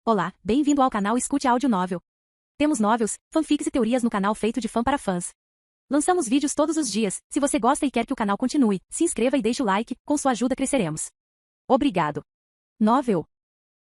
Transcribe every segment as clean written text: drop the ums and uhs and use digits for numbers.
Olá, bem-vindo ao canal Escute Áudio Novel. Temos novels, fanfics e teorias no canal feito de fã para fãs. Lançamos vídeos todos os dias. Se você gosta e quer que o canal continue, se inscreva e deixe o like, com sua ajuda cresceremos. Obrigado. Novel.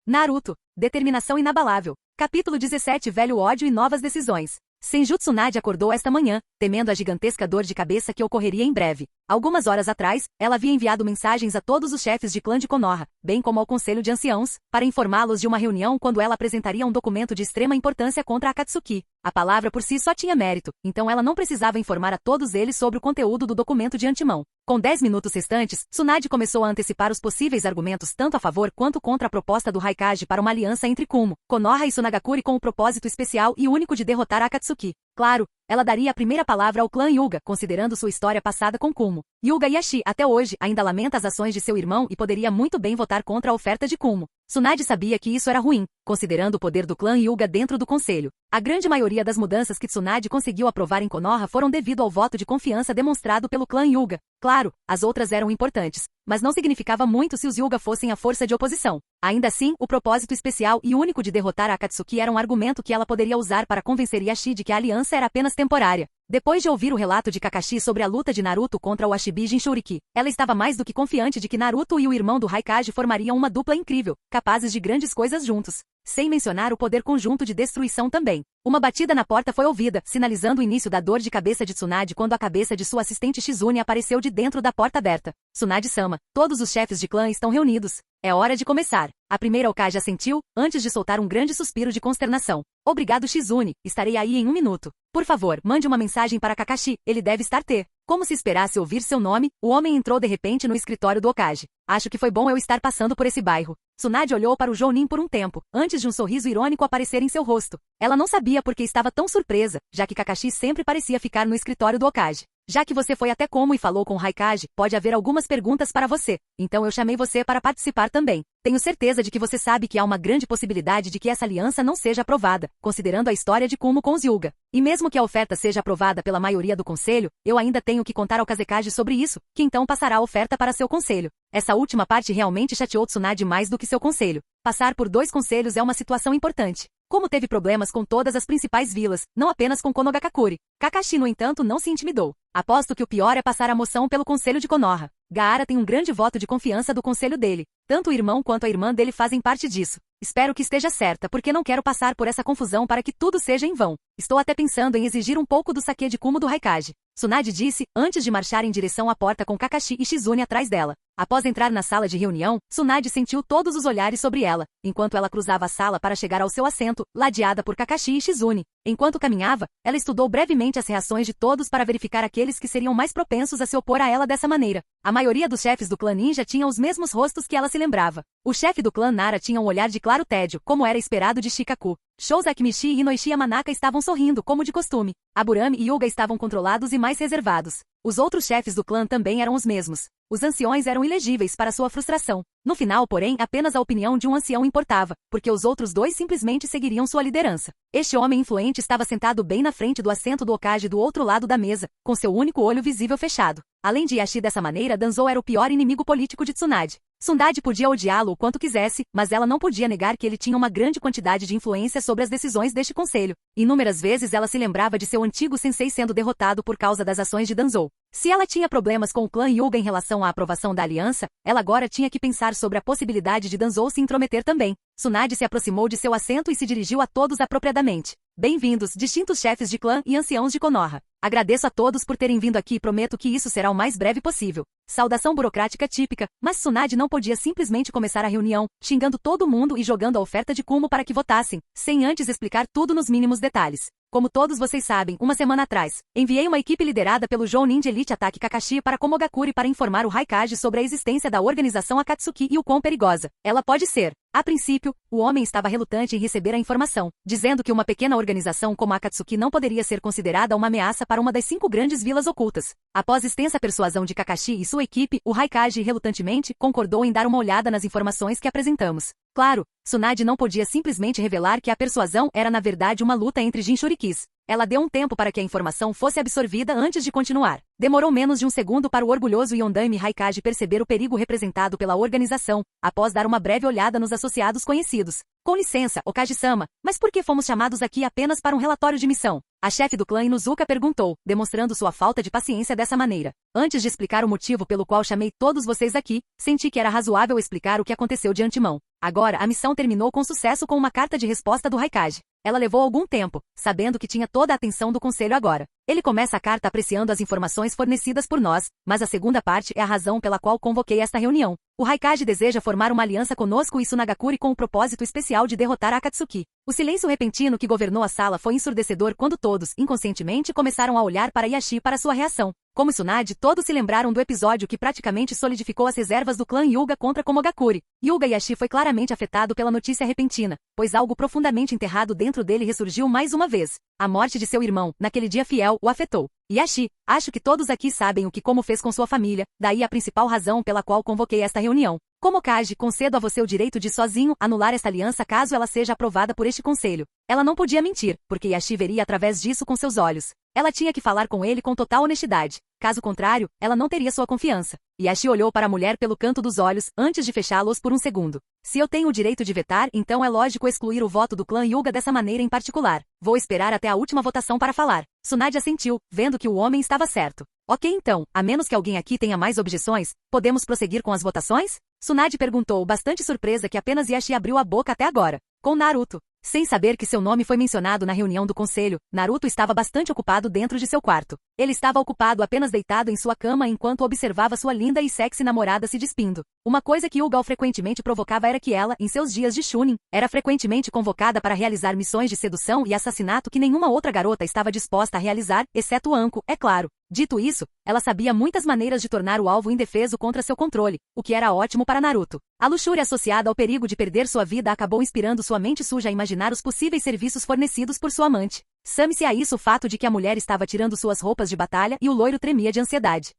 Naruto, determinação inabalável. Capítulo 17, velho ódio e novas decisões. Senju Tsunade acordou esta manhã, temendo a gigantesca dor de cabeça que ocorreria em breve. Algumas horas atrás, ela havia enviado mensagens a todos os chefes de clã de Konoha, bem como ao Conselho de Anciãos, para informá-los de uma reunião quando ela apresentaria um documento de extrema importância contra Akatsuki. A palavra por si só tinha mérito, então ela não precisava informar a todos eles sobre o conteúdo do documento de antemão. Com 10 minutos restantes, Tsunade começou a antecipar os possíveis argumentos tanto a favor quanto contra a proposta do Raikage para uma aliança entre Kumo, Konoha e Sunagakure com o propósito especial e único de derrotar Akatsuki. Claro, ela daria a primeira palavra ao clã Hyuga, considerando sua história passada com Kumo. Hyuga Yashi, até hoje, ainda lamenta as ações de seu irmão e poderia muito bem votar contra a oferta de Kumo. Tsunade sabia que isso era ruim, considerando o poder do clã Hyuga dentro do conselho. A grande maioria das mudanças que Tsunade conseguiu aprovar em Konoha foram devido ao voto de confiança demonstrado pelo clã Hyuga. Claro, as outras eram importantes, mas não significava muito se os Hyuga fossem a força de oposição. Ainda assim, o propósito especial e único de derrotar Akatsuki era um argumento que ela poderia usar para convencer Yashi de que a aliança era apenas temporária. Depois de ouvir o relato de Kakashi sobre a luta de Naruto contra o Ashibi Jinchuriki, ela estava mais do que confiante de que Naruto e o irmão do Raikage formariam uma dupla incrível, capazes de grandes coisas juntos. Sem mencionar o poder conjunto de destruição também. Uma batida na porta foi ouvida, sinalizando o início da dor de cabeça de Tsunade quando a cabeça de sua assistente Shizune apareceu de dentro da porta aberta. Tsunade-sama, todos os chefes de clã estão reunidos. É hora de começar. A primeira Hokage assentiu, antes de soltar um grande suspiro de consternação. Obrigado Shizune, estarei aí em 1 minuto. Por favor, mande uma mensagem para Kakashi, ele deve estar Como se esperasse ouvir seu nome, o homem entrou de repente no escritório do Hokage. Acho que foi bom eu estar passando por esse bairro. Tsunade olhou para o Jounin por um tempo, antes de um sorriso irônico aparecer em seu rosto. Ela não sabia por que estava tão surpresa, já que Kakashi sempre parecia ficar no escritório do Hokage. Já que você foi até Como e falou com o Raikage, pode haver algumas perguntas para você, então eu chamei você para participar também. Tenho certeza de que você sabe que há uma grande possibilidade de que essa aliança não seja aprovada, considerando a história de Kumo com os Hyuga. E mesmo que a oferta seja aprovada pela maioria do conselho, eu ainda tenho que contar ao Kazekage sobre isso, que então passará a oferta para seu conselho. Essa última parte realmente chateou Tsunade mais do que seu conselho. Passar por 2 conselhos é uma situação importante. Como teve problemas com todas as principais vilas, não apenas com Konogakure. Kakashi, no entanto, não se intimidou. Aposto que o pior é passar a moção pelo conselho de Konoha. Gaara tem um grande voto de confiança do conselho dele. Tanto o irmão quanto a irmã dele fazem parte disso. Espero que esteja certa, porque não quero passar por essa confusão para que tudo seja em vão. Estou até pensando em exigir um pouco do saque de Kumo do Raikage. Tsunade disse, antes de marchar em direção à porta com Kakashi e Shizune atrás dela. Após entrar na sala de reunião, Tsunade sentiu todos os olhares sobre ela, enquanto ela cruzava a sala para chegar ao seu assento, ladeada por Kakashi e Shizune. Enquanto caminhava, ela estudou brevemente as reações de todos para verificar aqueles que seriam mais propensos a se opor a ela dessa maneira. A maioria dos chefes do clã ninja tinha os mesmos rostos que ela se lembrava. O chefe do clã Nara tinha um olhar de claro tédio, como era esperado de Shikaku. Shouzaki Michi e Inoishi Yamanaka estavam sorrindo, como de costume. Aburame e Yuga estavam controlados e mais reservados. Os outros chefes do clã também eram os mesmos. Os anciões eram ilegíveis para sua frustração. No final, porém, apenas a opinião de um ancião importava, porque os outros 2 simplesmente seguiriam sua liderança. Este homem influente estava sentado bem na frente do assento do Hokage do outro lado da mesa, com seu único olho visível fechado. Além de Yashi dessa maneira, Danzou era o pior inimigo político de Tsunade. Tsunade podia odiá-lo o quanto quisesse, mas ela não podia negar que ele tinha uma grande quantidade de influência sobre as decisões deste conselho. Inúmeras vezes ela se lembrava de seu antigo sensei sendo derrotado por causa das ações de Danzou. Se ela tinha problemas com o clã Hyuga em relação à aprovação da aliança, ela agora tinha que pensar sobre a possibilidade de Danzou se intrometer também. Tsunade se aproximou de seu assento e se dirigiu a todos apropriadamente. Bem-vindos, distintos chefes de clã e anciãos de Konoha. Agradeço a todos por terem vindo aqui e prometo que isso será o mais breve possível. Saudação burocrática típica, mas Tsunade não podia simplesmente começar a reunião, xingando todo mundo e jogando a oferta de Kumo para que votassem, sem antes explicar tudo nos mínimos detalhes. Como todos vocês sabem, uma semana atrás, enviei uma equipe liderada pelo Jounin de Elite Attack Kakashi para Komogakure para informar o Raikage sobre a existência da organização Akatsuki e o quão perigosa ela pode ser. A princípio, o homem estava relutante em receber a informação, dizendo que uma pequena organização como a Akatsuki não poderia ser considerada uma ameaça para uma das 5 grandes vilas ocultas. Após extensa persuasão de Kakashi e sua equipe, o Raikage relutantemente concordou em dar uma olhada nas informações que apresentamos. Claro, Tsunade não podia simplesmente revelar que a persuasão era na verdade uma luta entre Jinchurikis. Ela deu um tempo para que a informação fosse absorvida antes de continuar. Demorou menos de um segundo para o orgulhoso Yondaime Raikage perceber o perigo representado pela organização, após dar uma breve olhada nos associados conhecidos. Com licença, Okage-sama, mas por que fomos chamados aqui apenas para um relatório de missão? A chefe do clã Inuzuka perguntou, demonstrando sua falta de paciência dessa maneira. Antes de explicar o motivo pelo qual chamei todos vocês aqui, senti que era razoável explicar o que aconteceu de antemão. Agora, a missão terminou com sucesso com uma carta de resposta do Raikage. Ela levou algum tempo, sabendo que tinha toda a atenção do conselho agora. Ele começa a carta apreciando as informações fornecidas por nós, mas a segunda parte é a razão pela qual convoquei esta reunião. O Raikage deseja formar uma aliança conosco e Tsunagakure com o propósito especial de derrotar a Akatsuki. O silêncio repentino que governou a sala foi ensurdecedor quando todos, inconscientemente, começaram a olhar para Yashi para sua reação. Como Tsunade, todos se lembraram do episódio que praticamente solidificou as reservas do clã Hyuga contra Komogakure. Hyuga Yashi foi claramente afetado pela notícia repentina, pois algo profundamente enterrado dentro dele ressurgiu mais uma vez. A morte de seu irmão, naquele dia fiel, o afetou. Yashi, acho que todos aqui sabem o que Como fez com sua família, daí a principal razão pela qual convoquei esta reunião. Como Kage, concedo a você o direito de sozinho anular esta aliança caso ela seja aprovada por este conselho. Ela não podia mentir, porque Yashi veria através disso com seus olhos. Ela tinha que falar com ele com total honestidade. Caso contrário, ela não teria sua confiança. Yashi olhou para a mulher pelo canto dos olhos, antes de fechá-los por um segundo. Se eu tenho o direito de vetar, então é lógico excluir o voto do clã Hyuga dessa maneira em particular. Vou esperar até a última votação para falar. Tsunade assentiu, vendo que o homem estava certo. Ok então, a menos que alguém aqui tenha mais objeções, podemos prosseguir com as votações? Tsunade perguntou, bastante surpresa que apenas Yashi abriu a boca até agora. Com Naruto. Sem saber que seu nome foi mencionado na reunião do conselho, Naruto estava bastante ocupado dentro de seu quarto. Ele estava ocupado apenas deitado em sua cama enquanto observava sua linda e sexy namorada se despindo. Uma coisa que Yugal frequentemente provocava era que ela, em seus dias de Chunin, era frequentemente convocada para realizar missões de sedução e assassinato que nenhuma outra garota estava disposta a realizar, exceto Anko, é claro. Dito isso, ela sabia muitas maneiras de tornar o alvo indefeso contra seu controle, o que era ótimo para Naruto. A luxúria associada ao perigo de perder sua vida acabou inspirando sua mente suja a imaginar os possíveis serviços fornecidos por sua amante. Some-se a isso o fato de que a mulher estava tirando suas roupas de batalha e o loiro tremia de ansiedade.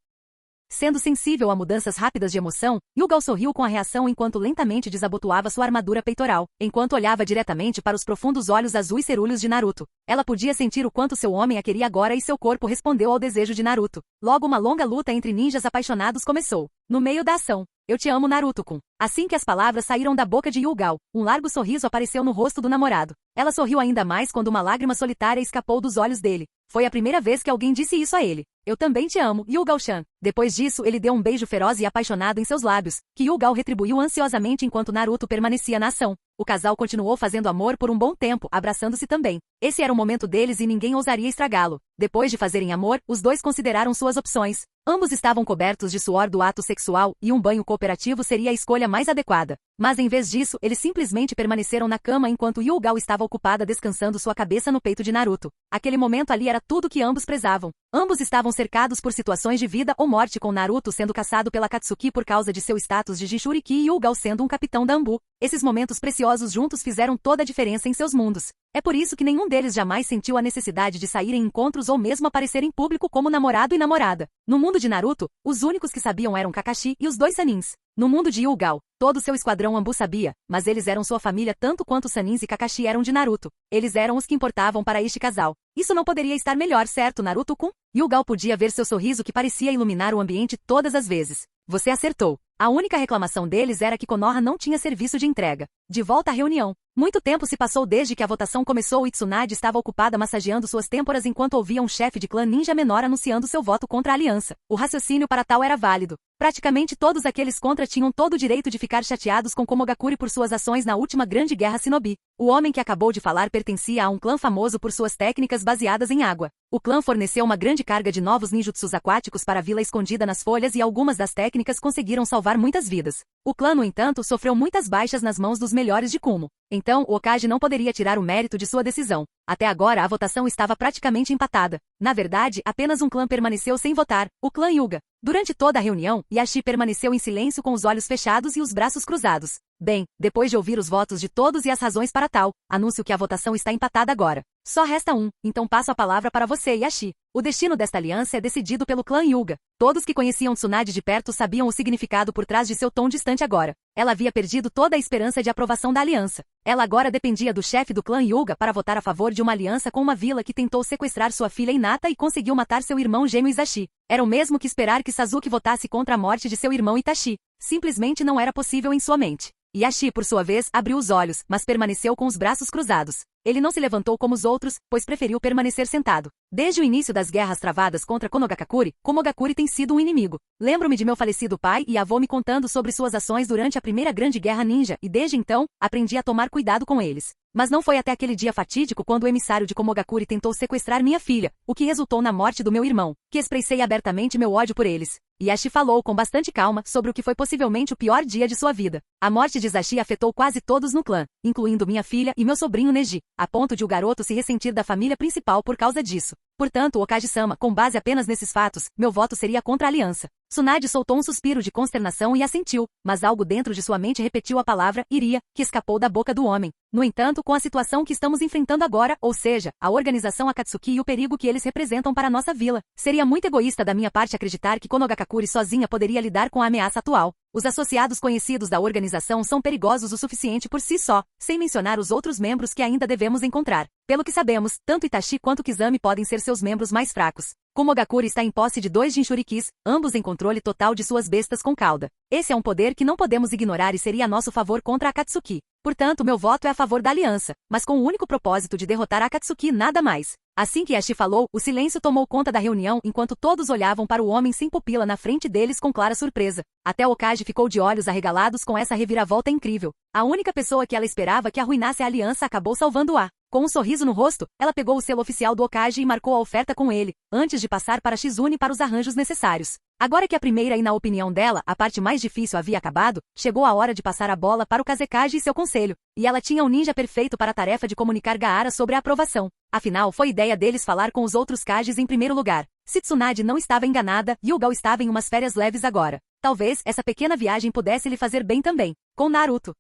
Sendo sensível a mudanças rápidas de emoção, Yugal sorriu com a reação enquanto lentamente desabotoava sua armadura peitoral, enquanto olhava diretamente para os profundos olhos azuis cerúleos de Naruto. Ela podia sentir o quanto seu homem a queria agora e seu corpo respondeu ao desejo de Naruto. Logo uma longa luta entre ninjas apaixonados começou. No meio da ação, eu te amo Naruto-kun. Assim que as palavras saíram da boca de Yugal, um largo sorriso apareceu no rosto do namorado. Ela sorriu ainda mais quando uma lágrima solitária escapou dos olhos dele. Foi a primeira vez que alguém disse isso a ele. Eu também te amo, Yugal-chan. Depois disso, ele deu um beijo feroz e apaixonado em seus lábios, que Yugal retribuiu ansiosamente enquanto Naruto permanecia na ação. O casal continuou fazendo amor por um bom tempo, abraçando-se também. Esse era o momento deles e ninguém ousaria estragá-lo. Depois de fazerem amor, os dois consideraram suas opções. Ambos estavam cobertos de suor do ato sexual e um banho cooperativo seria a escolha mais adequada. Mas em vez disso, eles simplesmente permaneceram na cama enquanto Yugal estava ocupada descansando sua cabeça no peito de Naruto. Aquele momento ali era tudo que ambos prezavam. Ambos estavam cercados por situações de vida ou morte, com Naruto sendo caçado pela Akatsuki por causa de seu status de Jinchuriki e Yugal sendo um capitão da Anbu. Esses momentos preciosos juntos fizeram toda a diferença em seus mundos. É por isso que nenhum deles jamais sentiu a necessidade de sair em encontros ou mesmo aparecer em público como namorado e namorada. No mundo de Naruto, os únicos que sabiam eram Kakashi e os dois Sanins. No mundo de Yugal, todo seu esquadrão Anbu sabia, mas eles eram sua família tanto quanto Sanins e Kakashi eram de Naruto. Eles eram os que importavam para este casal. Isso não poderia estar melhor, certo, Naruto-kun? Yugal podia ver seu sorriso que parecia iluminar o ambiente todas as vezes. Você acertou. A única reclamação deles era que Konoha não tinha serviço de entrega. De volta à reunião. Muito tempo se passou desde que a votação começou e Tsunade estava ocupada massageando suas têmporas enquanto ouvia um chefe de clã ninja menor anunciando seu voto contra a aliança. O raciocínio para tal era válido. Praticamente todos aqueles contra tinham todo o direito de ficar chateados com Komogakure por suas ações na última grande guerra Shinobi. O homem que acabou de falar pertencia a um clã famoso por suas técnicas baseadas em água. O clã forneceu uma grande carga de novos ninjutsus aquáticos para a vila escondida nas folhas e algumas das técnicas conseguiram salvar muitas vidas. O clã, no entanto, sofreu muitas baixas nas mãos dos melhores de Kumo. Então, o Hokage não poderia tirar o mérito de sua decisão. Até agora a votação estava praticamente empatada. Na verdade, apenas um clã permaneceu sem votar, o clã Hyuga. Durante toda a reunião, Yashi permaneceu em silêncio com os olhos fechados e os braços cruzados. Bem, depois de ouvir os votos de todos e as razões para tal, anúncio que a votação está empatada agora. Só resta um, então passo a palavra para você, Yashi. O destino desta aliança é decidido pelo clã Hyuga. Todos que conheciam Tsunade de perto sabiam o significado por trás de seu tom distante agora. Ela havia perdido toda a esperança de aprovação da aliança. Ela agora dependia do chefe do clã Hyuga para votar a favor de uma aliança com uma vila que tentou sequestrar sua filha Hinata e conseguiu matar seu irmão gêmeo Izashi. Era o mesmo que esperar que Sasuke votasse contra a morte de seu irmão Itachi. Simplesmente não era possível em sua mente. Yashi, por sua vez, abriu os olhos, mas permaneceu com os braços cruzados. Ele não se levantou como os outros, pois preferiu permanecer sentado. Desde o início das guerras travadas contra Konogakure, Komogakure tem sido um inimigo. Lembro-me de meu falecido pai e avô me contando sobre suas ações durante a primeira grande guerra ninja e desde então, aprendi a tomar cuidado com eles. Mas não foi até aquele dia fatídico quando o emissário de Komogakure tentou sequestrar minha filha, o que resultou na morte do meu irmão, que expressei abertamente meu ódio por eles. Yashi falou com bastante calma sobre o que foi possivelmente o pior dia de sua vida. A morte de Izashi afetou quase todos no clã, incluindo minha filha e meu sobrinho Neji, a ponto de o garoto se ressentir da família principal por causa disso. Portanto, Okage-sama, com base apenas nesses fatos, meu voto seria contra a aliança. Tsunade soltou um suspiro de consternação e assentiu, mas algo dentro de sua mente repetiu a palavra iria, que escapou da boca do homem. No entanto, com a situação que estamos enfrentando agora, ou seja, a organização Akatsuki e o perigo que eles representam para nossa vila, seria muito egoísta da minha parte acreditar que Konogakure sozinha poderia lidar com a ameaça atual. Os associados conhecidos da organização são perigosos o suficiente por si só, sem mencionar os outros membros que ainda devemos encontrar. Pelo que sabemos, tanto Itachi quanto Kizami podem ser seus membros mais fracos. Komogakure está em posse de 2 Jinchurikis, ambos em controle total de suas bestas com cauda. Esse é um poder que não podemos ignorar e seria a nosso favor contra a Akatsuki. Portanto, meu voto é a favor da aliança, mas com o único propósito de derrotar a Akatsuki nada mais. Assim que Yashi falou, o silêncio tomou conta da reunião enquanto todos olhavam para o homem sem pupila na frente deles com clara surpresa. Até Okage ficou de olhos arregalados com essa reviravolta incrível. A única pessoa que ela esperava que arruinasse a aliança acabou salvando-a. Com um sorriso no rosto, ela pegou o selo oficial do Okage e marcou a oferta com ele, antes de passar para Shizune para os arranjos necessários. Agora que a primeira e na opinião dela, a parte mais difícil havia acabado, chegou a hora de passar a bola para o Kazekage e seu conselho, e ela tinha um ninja perfeito para a tarefa de comunicar Gaara sobre a aprovação. Afinal, foi ideia deles falar com os outros Kages em primeiro lugar. Se Tsunade não estava enganada, Hyuga estava em umas férias leves agora. Talvez essa pequena viagem pudesse lhe fazer bem também. Com Naruto.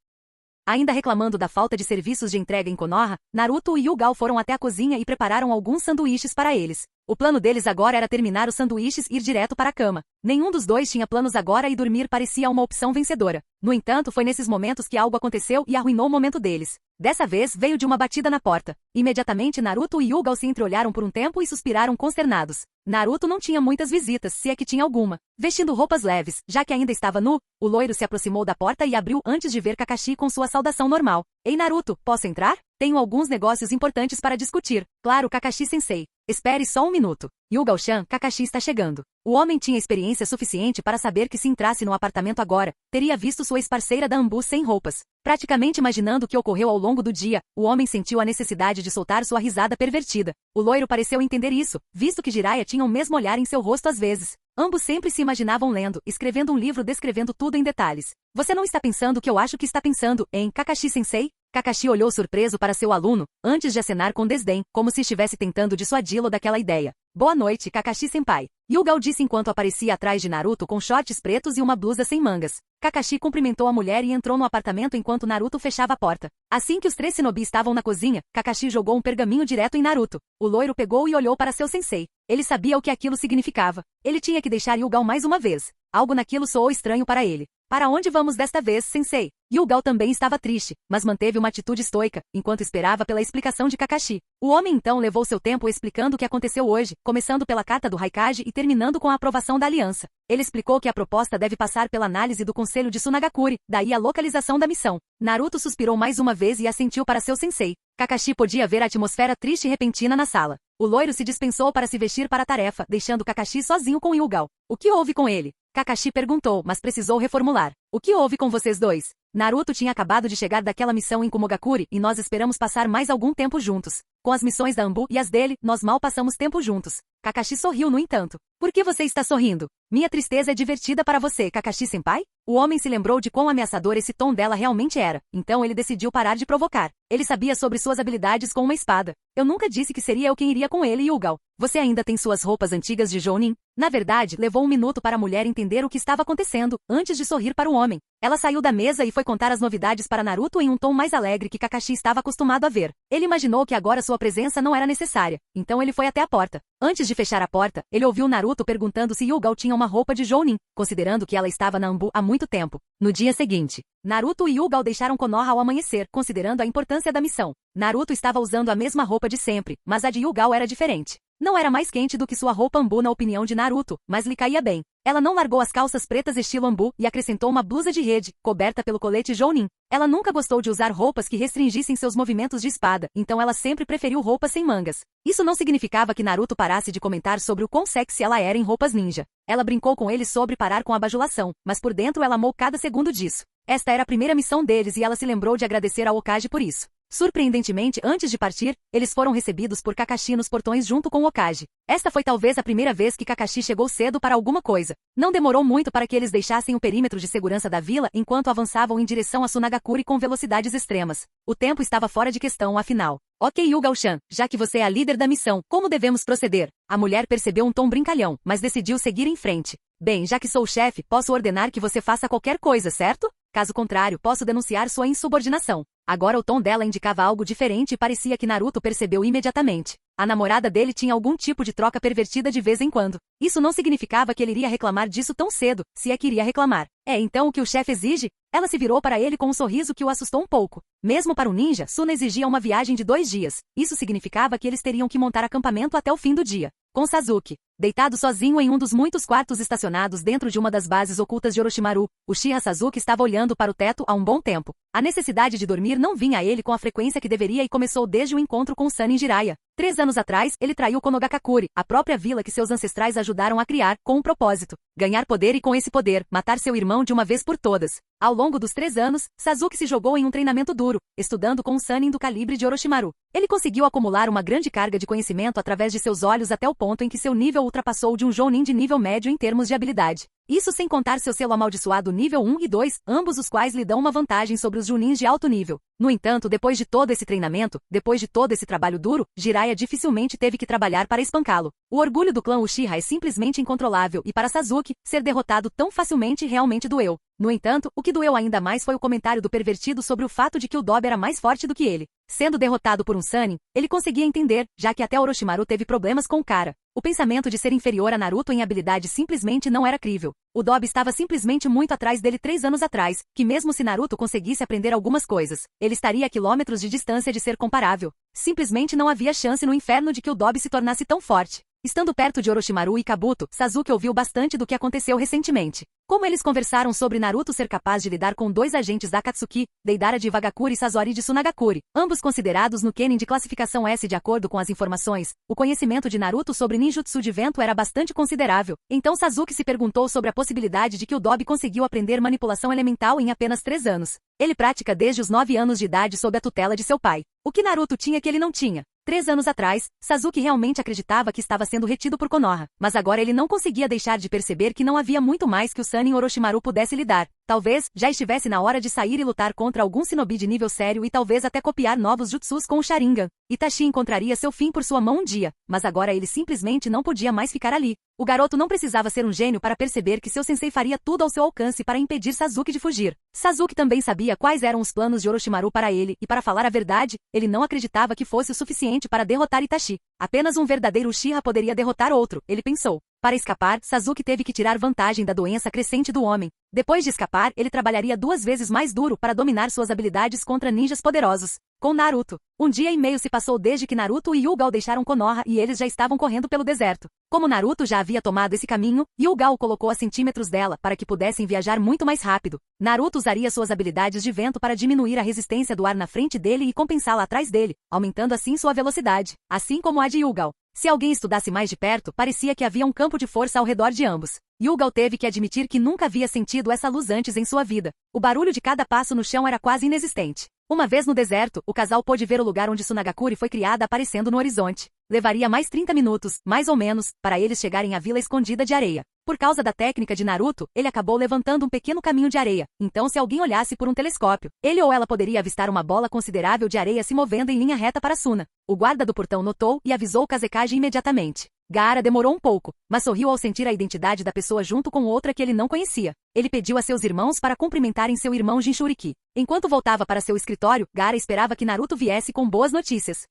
Ainda reclamando da falta de serviços de entrega em Konoha, Naruto e Hyuga foram até a cozinha e prepararam alguns sanduíches para eles. O plano deles agora era terminar os sanduíches e ir direto para a cama. Nenhum dos dois tinha planos agora e dormir parecia uma opção vencedora. No entanto, foi nesses momentos que algo aconteceu e arruinou o momento deles. Dessa vez, veio de uma batida na porta. Imediatamente, Naruto e Hyuga se entreolharam por um tempo e suspiraram consternados. Naruto não tinha muitas visitas, se é que tinha alguma. Vestindo roupas leves, já que ainda estava nu, o loiro se aproximou da porta e abriu antes de ver Kakashi com sua saudação normal. Ei Naruto, posso entrar? Tenho alguns negócios importantes para discutir. Claro, Kakashi-sensei. Espere só um minuto. Hyuga-chan, Kakashi está chegando. O homem tinha experiência suficiente para saber que se entrasse no apartamento agora, teria visto sua ex-parceira da Anbu sem roupas. Praticamente imaginando o que ocorreu ao longo do dia, o homem sentiu a necessidade de soltar sua risada pervertida. O loiro pareceu entender isso, visto que Jiraiya tinha o mesmo olhar em seu rosto às vezes. Ambos sempre se imaginavam lendo, escrevendo um livro descrevendo tudo em detalhes. Você não está pensando o que eu acho que está pensando, hein, Kakashi-sensei? Kakashi olhou surpreso para seu aluno, antes de acenar com desdém, como se estivesse tentando dissuadi-lo daquela ideia. Boa noite, Kakashi-senpai. Hyuga disse enquanto aparecia atrás de Naruto com shorts pretos e uma blusa sem mangas. Kakashi cumprimentou a mulher e entrou no apartamento enquanto Naruto fechava a porta. Assim que os 3 shinobi estavam na cozinha, Kakashi jogou um pergaminho direto em Naruto. O loiro pegou e olhou para seu sensei. Ele sabia o que aquilo significava. Ele tinha que deixar Hyuga mais uma vez. Algo naquilo soou estranho para ele. Para onde vamos desta vez, sensei? Hyuga também estava triste, mas manteve uma atitude estoica, enquanto esperava pela explicação de Kakashi. O homem então levou seu tempo explicando o que aconteceu hoje, começando pela carta do Raikage e terminando com a aprovação da aliança. Ele explicou que a proposta deve passar pela análise do conselho de Tsunagakure, daí a localização da missão. Naruto suspirou mais uma vez e assentiu para seu sensei. Kakashi podia ver a atmosfera triste e repentina na sala. O loiro se dispensou para se vestir para a tarefa, deixando Kakashi sozinho com Hyuga. O que houve com ele? Kakashi perguntou, mas precisou reformular. O que houve com vocês dois? Naruto tinha acabado de chegar daquela missão em Komogakure e nós esperamos passar mais algum tempo juntos. Com as missões da Anbu e as dele, nós mal passamos tempo juntos. Kakashi sorriu no entanto. Por que você está sorrindo? Minha tristeza é divertida para você, Kakashi-senpai? O homem se lembrou de quão ameaçador esse tom dela realmente era, então ele decidiu parar de provocar. Ele sabia sobre suas habilidades com uma espada. Eu nunca disse que seria eu quem iria com ele, Yugal. Você ainda tem suas roupas antigas de Jounin? Na verdade, levou um minuto para a mulher entender o que estava acontecendo, antes de sorrir para o homem. Ela saiu da mesa e foi contar as novidades para Naruto em um tom mais alegre que Kakashi estava acostumado a ver. Ele imaginou que agora sua presença não era necessária, então ele foi até a porta. Antes de fechar a porta, ele ouviu Naruto perguntando se Yugal tinha uma roupa de Jounin, considerando que ela estava na Anbu há muito tempo. No dia seguinte, Naruto e Yugal deixaram Konoha ao amanhecer, considerando a importância da missão. Naruto estava usando a mesma roupa de sempre, mas a de Yugal era diferente. Não era mais quente do que sua roupa Anbu na opinião de Naruto, mas lhe caía bem. Ela não largou as calças pretas estilo Anbu e acrescentou uma blusa de rede, coberta pelo colete Jounin. Ela nunca gostou de usar roupas que restringissem seus movimentos de espada, então ela sempre preferiu roupas sem mangas. Isso não significava que Naruto parasse de comentar sobre o quão sexy ela era em roupas ninja. Ela brincou com ele sobre parar com a bajulação, mas por dentro ela amou cada segundo disso. Esta era a primeira missão deles e ela se lembrou de agradecer ao Hokage por isso. Surpreendentemente, antes de partir, eles foram recebidos por Kakashi nos portões junto com o Hokage. Esta foi talvez a primeira vez que Kakashi chegou cedo para alguma coisa. Não demorou muito para que eles deixassem o perímetro de segurança da vila enquanto avançavam em direção a Sunagakure com velocidades extremas. O tempo estava fora de questão, afinal. Ok, Yugal-chan, já que você é a líder da missão, como devemos proceder? A mulher percebeu um tom brincalhão, mas decidiu seguir em frente. Bem, já que sou o chefe, posso ordenar que você faça qualquer coisa, certo? Caso contrário, posso denunciar sua insubordinação. Agora o tom dela indicava algo diferente e parecia que Naruto percebeu imediatamente. A namorada dele tinha algum tipo de troca pervertida de vez em quando. Isso não significava que ele iria reclamar disso tão cedo, se é que iria reclamar. É então o que o chefe exige? Ela se virou para ele com um sorriso que o assustou um pouco. Mesmo para o ninja, Suna exigia uma viagem de 2 dias. Isso significava que eles teriam que montar acampamento até o fim do dia. Com Sasuke, deitado sozinho em um dos muitos quartos estacionados dentro de uma das bases ocultas de Orochimaru, Uchiha Sasuke estava olhando para o teto há um bom tempo. A necessidade de dormir não vinha a ele com a frequência que deveria e começou desde o encontro com Sanin Jiraiya. 3 anos atrás, ele traiu Konogakakure, a própria vila que seus ancestrais ajudaram a criar, com um propósito: ganhar poder e com esse poder, matar seu irmão de uma vez por todas. Ao longo dos 3 anos, Sasuke se jogou em um treinamento duro, estudando com um Sannin do calibre de Orochimaru. Ele conseguiu acumular uma grande carga de conhecimento através de seus olhos até o ponto em que seu nível ultrapassou o de um Jounin de nível médio em termos de habilidade. Isso sem contar seu selo amaldiçoado nível 1 e 2, ambos os quais lhe dão uma vantagem sobre os Jounins de alto nível. No entanto, depois de todo esse treinamento, depois de todo esse trabalho duro, Jiraiya dificilmente teve que trabalhar para espancá-lo. O orgulho do clã Uchiha é simplesmente incontrolável e para Sasuke, ser derrotado tão facilmente realmente doeu. No entanto, o que doeu ainda mais foi o comentário do pervertido sobre o fato de que o Dobe era mais forte do que ele. Sendo derrotado por um Sannin, ele conseguia entender, já que até Orochimaru teve problemas com o cara. O pensamento de ser inferior a Naruto em habilidade simplesmente não era crível. O Dobe estava simplesmente muito atrás dele 3 anos atrás, que mesmo se Naruto conseguisse aprender algumas coisas, ele estaria a quilômetros de distância de ser comparável. Simplesmente não havia chance no inferno de que o Dobe se tornasse tão forte. Estando perto de Orochimaru e Kabuto, Sasuke ouviu bastante do que aconteceu recentemente. Como eles conversaram sobre Naruto ser capaz de lidar com 2 agentes da Akatsuki, Deidara de Wagakure e Sasori de Sunagakure, ambos considerados no Kenin de classificação S de acordo com as informações, o conhecimento de Naruto sobre ninjutsu de vento era bastante considerável. Então Sasuke se perguntou sobre a possibilidade de que o Dobe conseguiu aprender manipulação elemental em apenas 3 anos. Ele pratica desde os 9 anos de idade sob a tutela de seu pai. O que Naruto tinha que ele não tinha? 3 anos atrás, Sasuke realmente acreditava que estava sendo retido por Konoha, mas agora ele não conseguia deixar de perceber que não havia muito mais que o Sannin Orochimaru pudesse lidar. Talvez, já estivesse na hora de sair e lutar contra algum shinobi de nível sério e talvez até copiar novos jutsus com o Sharingan. Itachi encontraria seu fim por sua mão um dia, mas agora ele simplesmente não podia mais ficar ali. O garoto não precisava ser um gênio para perceber que seu sensei faria tudo ao seu alcance para impedir Sasuke de fugir. Sasuke também sabia quais eram os planos de Orochimaru para ele, e para falar a verdade, ele não acreditava que fosse o suficiente para derrotar Itachi. Apenas um verdadeiro Uchiha poderia derrotar outro, ele pensou. Para escapar, Sasuke teve que tirar vantagem da doença crescente do homem. Depois de escapar, ele trabalharia 2 vezes mais duro para dominar suas habilidades contra ninjas poderosos. Com Naruto. 1 dia e meio se passou desde que Naruto e Hyuga deixaram Konoha e eles já estavam correndo pelo deserto. Como Naruto já havia tomado esse caminho, Hyuga o colocou a centímetros dela para que pudessem viajar muito mais rápido. Naruto usaria suas habilidades de vento para diminuir a resistência do ar na frente dele e compensá-la atrás dele, aumentando assim sua velocidade, assim como a de Hyuga. Se alguém estudasse mais de perto, parecia que havia um campo de força ao redor de ambos. Hyuga teve que admitir que nunca havia sentido essa luz antes em sua vida. O barulho de cada passo no chão era quase inexistente. Uma vez no deserto, o casal pôde ver o lugar onde Sunagakure foi criada aparecendo no horizonte. Levaria mais 30 minutos, mais ou menos, para eles chegarem à Vila Escondida de Areia. Por causa da técnica de Naruto, ele acabou levantando um pequeno caminho de areia, então se alguém olhasse por um telescópio, ele ou ela poderia avistar uma bola considerável de areia se movendo em linha reta para Suna. O guarda do portão notou e avisou Kazekage imediatamente. Gaara demorou um pouco, mas sorriu ao sentir a identidade da pessoa junto com outra que ele não conhecia. Ele pediu a seus irmãos para cumprimentarem seu irmão Jinchuriki. Enquanto voltava para seu escritório, Gaara esperava que Naruto viesse com boas notícias.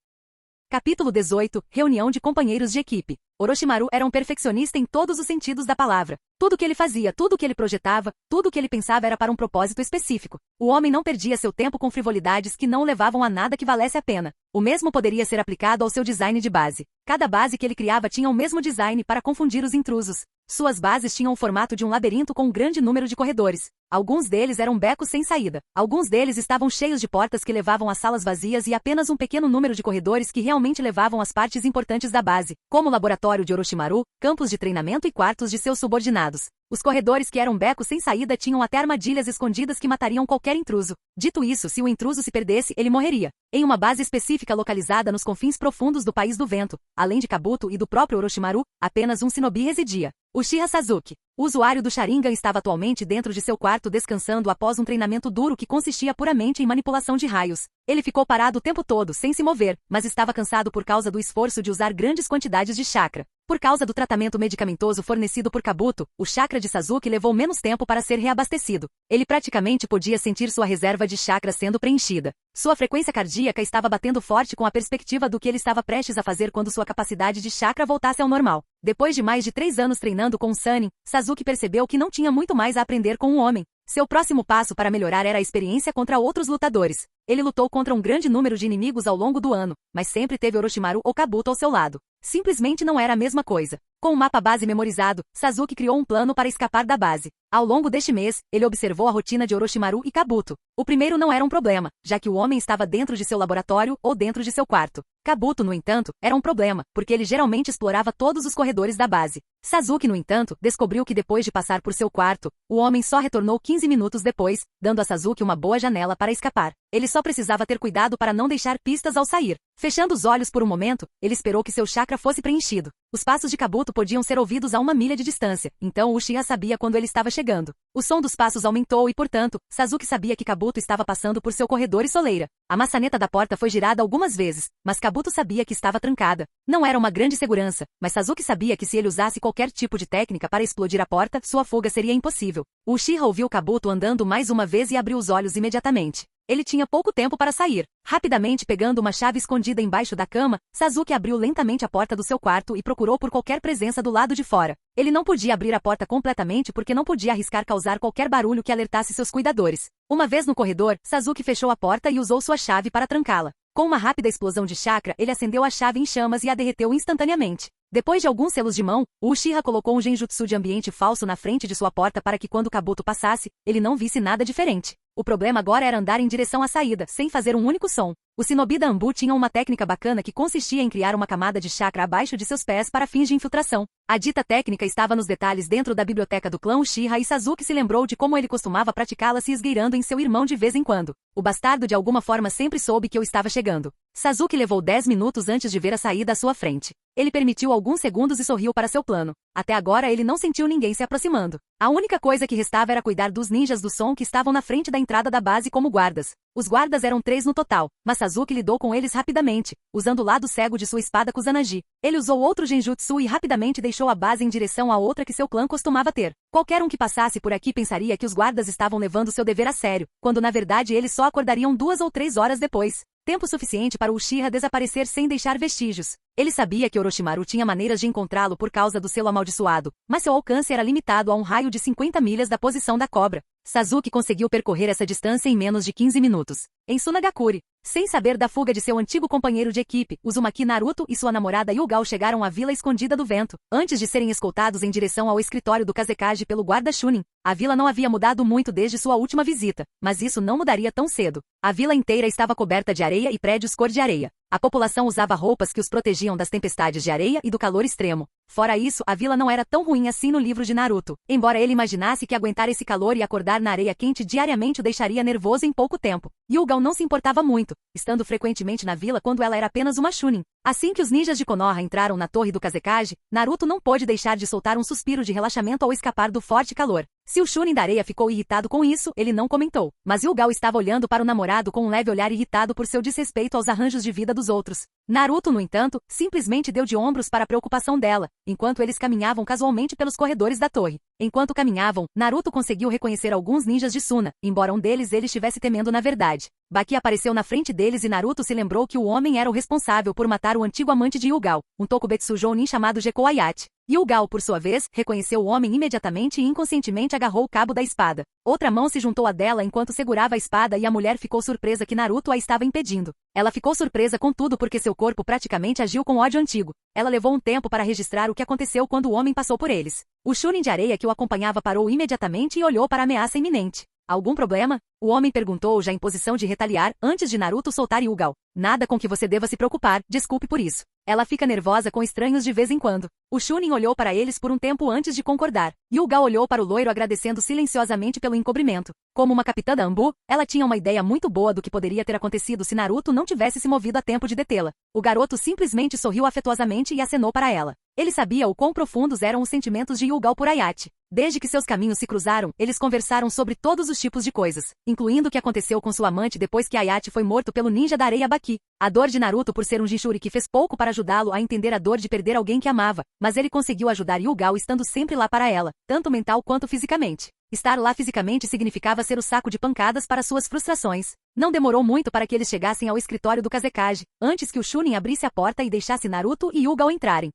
Capítulo 18 – Reunião de companheiros de equipe. Orochimaru era um perfeccionista em todos os sentidos da palavra. Tudo o que ele fazia, tudo o que ele projetava, tudo o que ele pensava era para um propósito específico. O homem não perdia seu tempo com frivolidades que não o levavam a nada que valesse a pena. O mesmo poderia ser aplicado ao seu design de base. Cada base que ele criava tinha o mesmo design para confundir os intrusos. Suas bases tinham o formato de um labirinto com um grande número de corredores. Alguns deles eram becos sem saída. Alguns deles estavam cheios de portas que levavam a salas vazias e apenas um pequeno número de corredores que realmente levavam às partes importantes da base, como o laboratório de Orochimaru, campos de treinamento e quartos de seus subordinados. Os corredores que eram becos sem saída tinham até armadilhas escondidas que matariam qualquer intruso. Dito isso, se o intruso se perdesse, ele morreria. Em uma base específica localizada nos confins profundos do País do Vento, além de Kabuto e do próprio Orochimaru, apenas um shinobi residia. Uchiha Sasuke. O usuário do Sharingan estava atualmente dentro de seu quarto descansando após um treinamento duro que consistia puramente em manipulação de raios. Ele ficou parado o tempo todo, sem se mover, mas estava cansado por causa do esforço de usar grandes quantidades de chakra. Por causa do tratamento medicamentoso fornecido por Kabuto, o chakra de Sasuke levou menos tempo para ser reabastecido. Ele praticamente podia sentir sua reserva de chakra sendo preenchida. Sua frequência cardíaca estava batendo forte com a perspectiva do que ele estava prestes a fazer quando sua capacidade de chakra voltasse ao normal. Depois de mais de 3 anos treinando com Sannin, Sasuke percebeu que não tinha muito mais a aprender com o homem. Seu próximo passo para melhorar era a experiência contra outros lutadores. Ele lutou contra um grande número de inimigos ao longo do ano, mas sempre teve Orochimaru ou Kabuto ao seu lado. Simplesmente não era a mesma coisa. Com o mapa base memorizado, Sasuke criou um plano para escapar da base. Ao longo deste mês, ele observou a rotina de Orochimaru e Kabuto. O primeiro não era um problema, já que o homem estava dentro de seu laboratório ou dentro de seu quarto. Kabuto, no entanto, era um problema, porque ele geralmente explorava todos os corredores da base. Sasuke, no entanto, descobriu que depois de passar por seu quarto, o homem só retornou 15 minutos depois, dando a Sasuke uma boa janela para escapar. Ele só precisava ter cuidado para não deixar pistas ao sair. Fechando os olhos por um momento, ele esperou que seu chakra fosse preenchido. Os passos de Kabuto podiam ser ouvidos a 1 milha de distância, então Uchiha sabia quando ele estava chegando. O som dos passos aumentou e, portanto, Sasuke sabia que Kabuto estava passando por seu corredor e soleira. A maçaneta da porta foi girada algumas vezes, mas Kabuto sabia que estava trancada. Não era uma grande segurança, mas Sasuke sabia que se ele usasse qualquer tipo de técnica para explodir a porta, sua fuga seria impossível. Uchiha ouviu Kabuto andando mais uma vez e abriu os olhos imediatamente. Ele tinha pouco tempo para sair. Rapidamente pegando uma chave escondida embaixo da cama, Sasuke abriu lentamente a porta do seu quarto e procurou por qualquer presença do lado de fora. Ele não podia abrir a porta completamente porque não podia arriscar causar qualquer barulho que alertasse seus cuidadores. Uma vez no corredor, Sasuke fechou a porta e usou sua chave para trancá-la. Com uma rápida explosão de chakra, ele acendeu a chave em chamas e a derreteu instantaneamente. Depois de alguns selos de mão, o Uchiha colocou um genjutsu de ambiente falso na frente de sua porta para que quando Kabuto passasse, ele não visse nada diferente. O problema agora era andar em direção à saída, sem fazer um único som. O shinobi da Anbu tinha uma técnica bacana que consistia em criar uma camada de chakra abaixo de seus pés para fins de infiltração. A dita técnica estava nos detalhes dentro da biblioteca do clã Uchiha e Sasuke se lembrou de como ele costumava praticá-la se esgueirando em seu irmão de vez em quando. O bastardo de alguma forma sempre soube que eu estava chegando. Sasuke levou 10 minutos antes de ver a saída à sua frente. Ele permitiu alguns segundos e sorriu para seu plano. Até agora ele não sentiu ninguém se aproximando. A única coisa que restava era cuidar dos ninjas do som que estavam na frente da entrada da base como guardas. Os guardas eram 3 no total, mas Sasuke lidou com eles rapidamente, usando o lado cego de sua espada Kusanagi. Ele usou outro genjutsu e rapidamente deixou a base em direção à outra que seu clã costumava ter. Qualquer um que passasse por aqui pensaria que os guardas estavam levando seu dever a sério, quando na verdade eles só acordariam 2 ou 3 horas depois. Tempo suficiente para o Uchiha desaparecer sem deixar vestígios. Ele sabia que Orochimaru tinha maneiras de encontrá-lo por causa do selo amaldiçoado, mas seu alcance era limitado a um raio de 50 milhas da posição da cobra. Sasuke conseguiu percorrer essa distância em menos de 15 minutos. Em Sunagakure, sem saber da fuga de seu antigo companheiro de equipe, Uzumaki Naruto e sua namorada Yugao chegaram à Vila Escondida do Vento, antes de serem escoltados em direção ao escritório do Kazekage pelo guarda Chunin. A vila não havia mudado muito desde sua última visita, mas isso não mudaria tão cedo. A vila inteira estava coberta de areia e prédios cor de areia. A população usava roupas que os protegiam das tempestades de areia e do calor extremo. Fora isso, a vila não era tão ruim assim no livro de Naruto, embora ele imaginasse que aguentar esse calor e acordar na areia quente diariamente o deixaria nervoso em pouco tempo. Yugao não se importava muito, estando frequentemente na vila quando ela era apenas uma Chunin. Assim que os ninjas de Konoha entraram na torre do Kazekage, Naruto não pôde deixar de soltar um suspiro de relaxamento ao escapar do forte calor. Se o Chunin da areia ficou irritado com isso, ele não comentou. Mas Hyuga estava olhando para o namorado com um leve olhar irritado por seu desrespeito aos arranjos de vida dos outros. Naruto, no entanto, simplesmente deu de ombros para a preocupação dela, enquanto eles caminhavam casualmente pelos corredores da torre. Enquanto caminhavam, Naruto conseguiu reconhecer alguns ninjas de Suna, embora um deles ele estivesse temendo na verdade. Baki apareceu na frente deles e Naruto se lembrou que o homem era o responsável por matar o antigo amante de Hyuga, um Tokubetsu Jounin chamado Gekko Ayachi. Hyuga, por sua vez, reconheceu o homem imediatamente e inconscientemente agarrou o cabo da espada. Outra mão se juntou à dela enquanto segurava a espada e a mulher ficou surpresa que Naruto a estava impedindo. Ela ficou surpresa contudo porque seu corpo praticamente agiu com ódio antigo. Ela levou um tempo para registrar o que aconteceu quando o homem passou por eles. O Chunin de areia que o acompanhava parou imediatamente e olhou para a ameaça iminente. Algum problema? O homem perguntou já em posição de retaliar antes de Naruto soltar Hyuga. Nada com que você deva se preocupar, desculpe por isso. Ela fica nervosa com estranhos de vez em quando. O Chunin olhou para eles por um tempo antes de concordar. Hyuga olhou para o loiro agradecendo silenciosamente pelo encobrimento. Como uma capitã da Anbu, ela tinha uma ideia muito boa do que poderia ter acontecido se Naruto não tivesse se movido a tempo de detê-la. O garoto simplesmente sorriu afetuosamente e acenou para ela. Ele sabia o quão profundos eram os sentimentos de Hyuga por Ayachi. Desde que seus caminhos se cruzaram, eles conversaram sobre todos os tipos de coisas, incluindo o que aconteceu com sua amante depois que Ayachi foi morto pelo ninja da areia Baki. A dor de Naruto por ser um Jinchuriki fez pouco para ajudá-lo a entender a dor de perder alguém que amava, mas ele conseguiu ajudar Hyuga estando sempre lá para ela, tanto mental quanto fisicamente. Estar lá fisicamente significava ser o saco de pancadas para suas frustrações. Não demorou muito para que eles chegassem ao escritório do Kazekage, antes que o Chunin abrisse a porta e deixasse Naruto e Hyuga entrarem.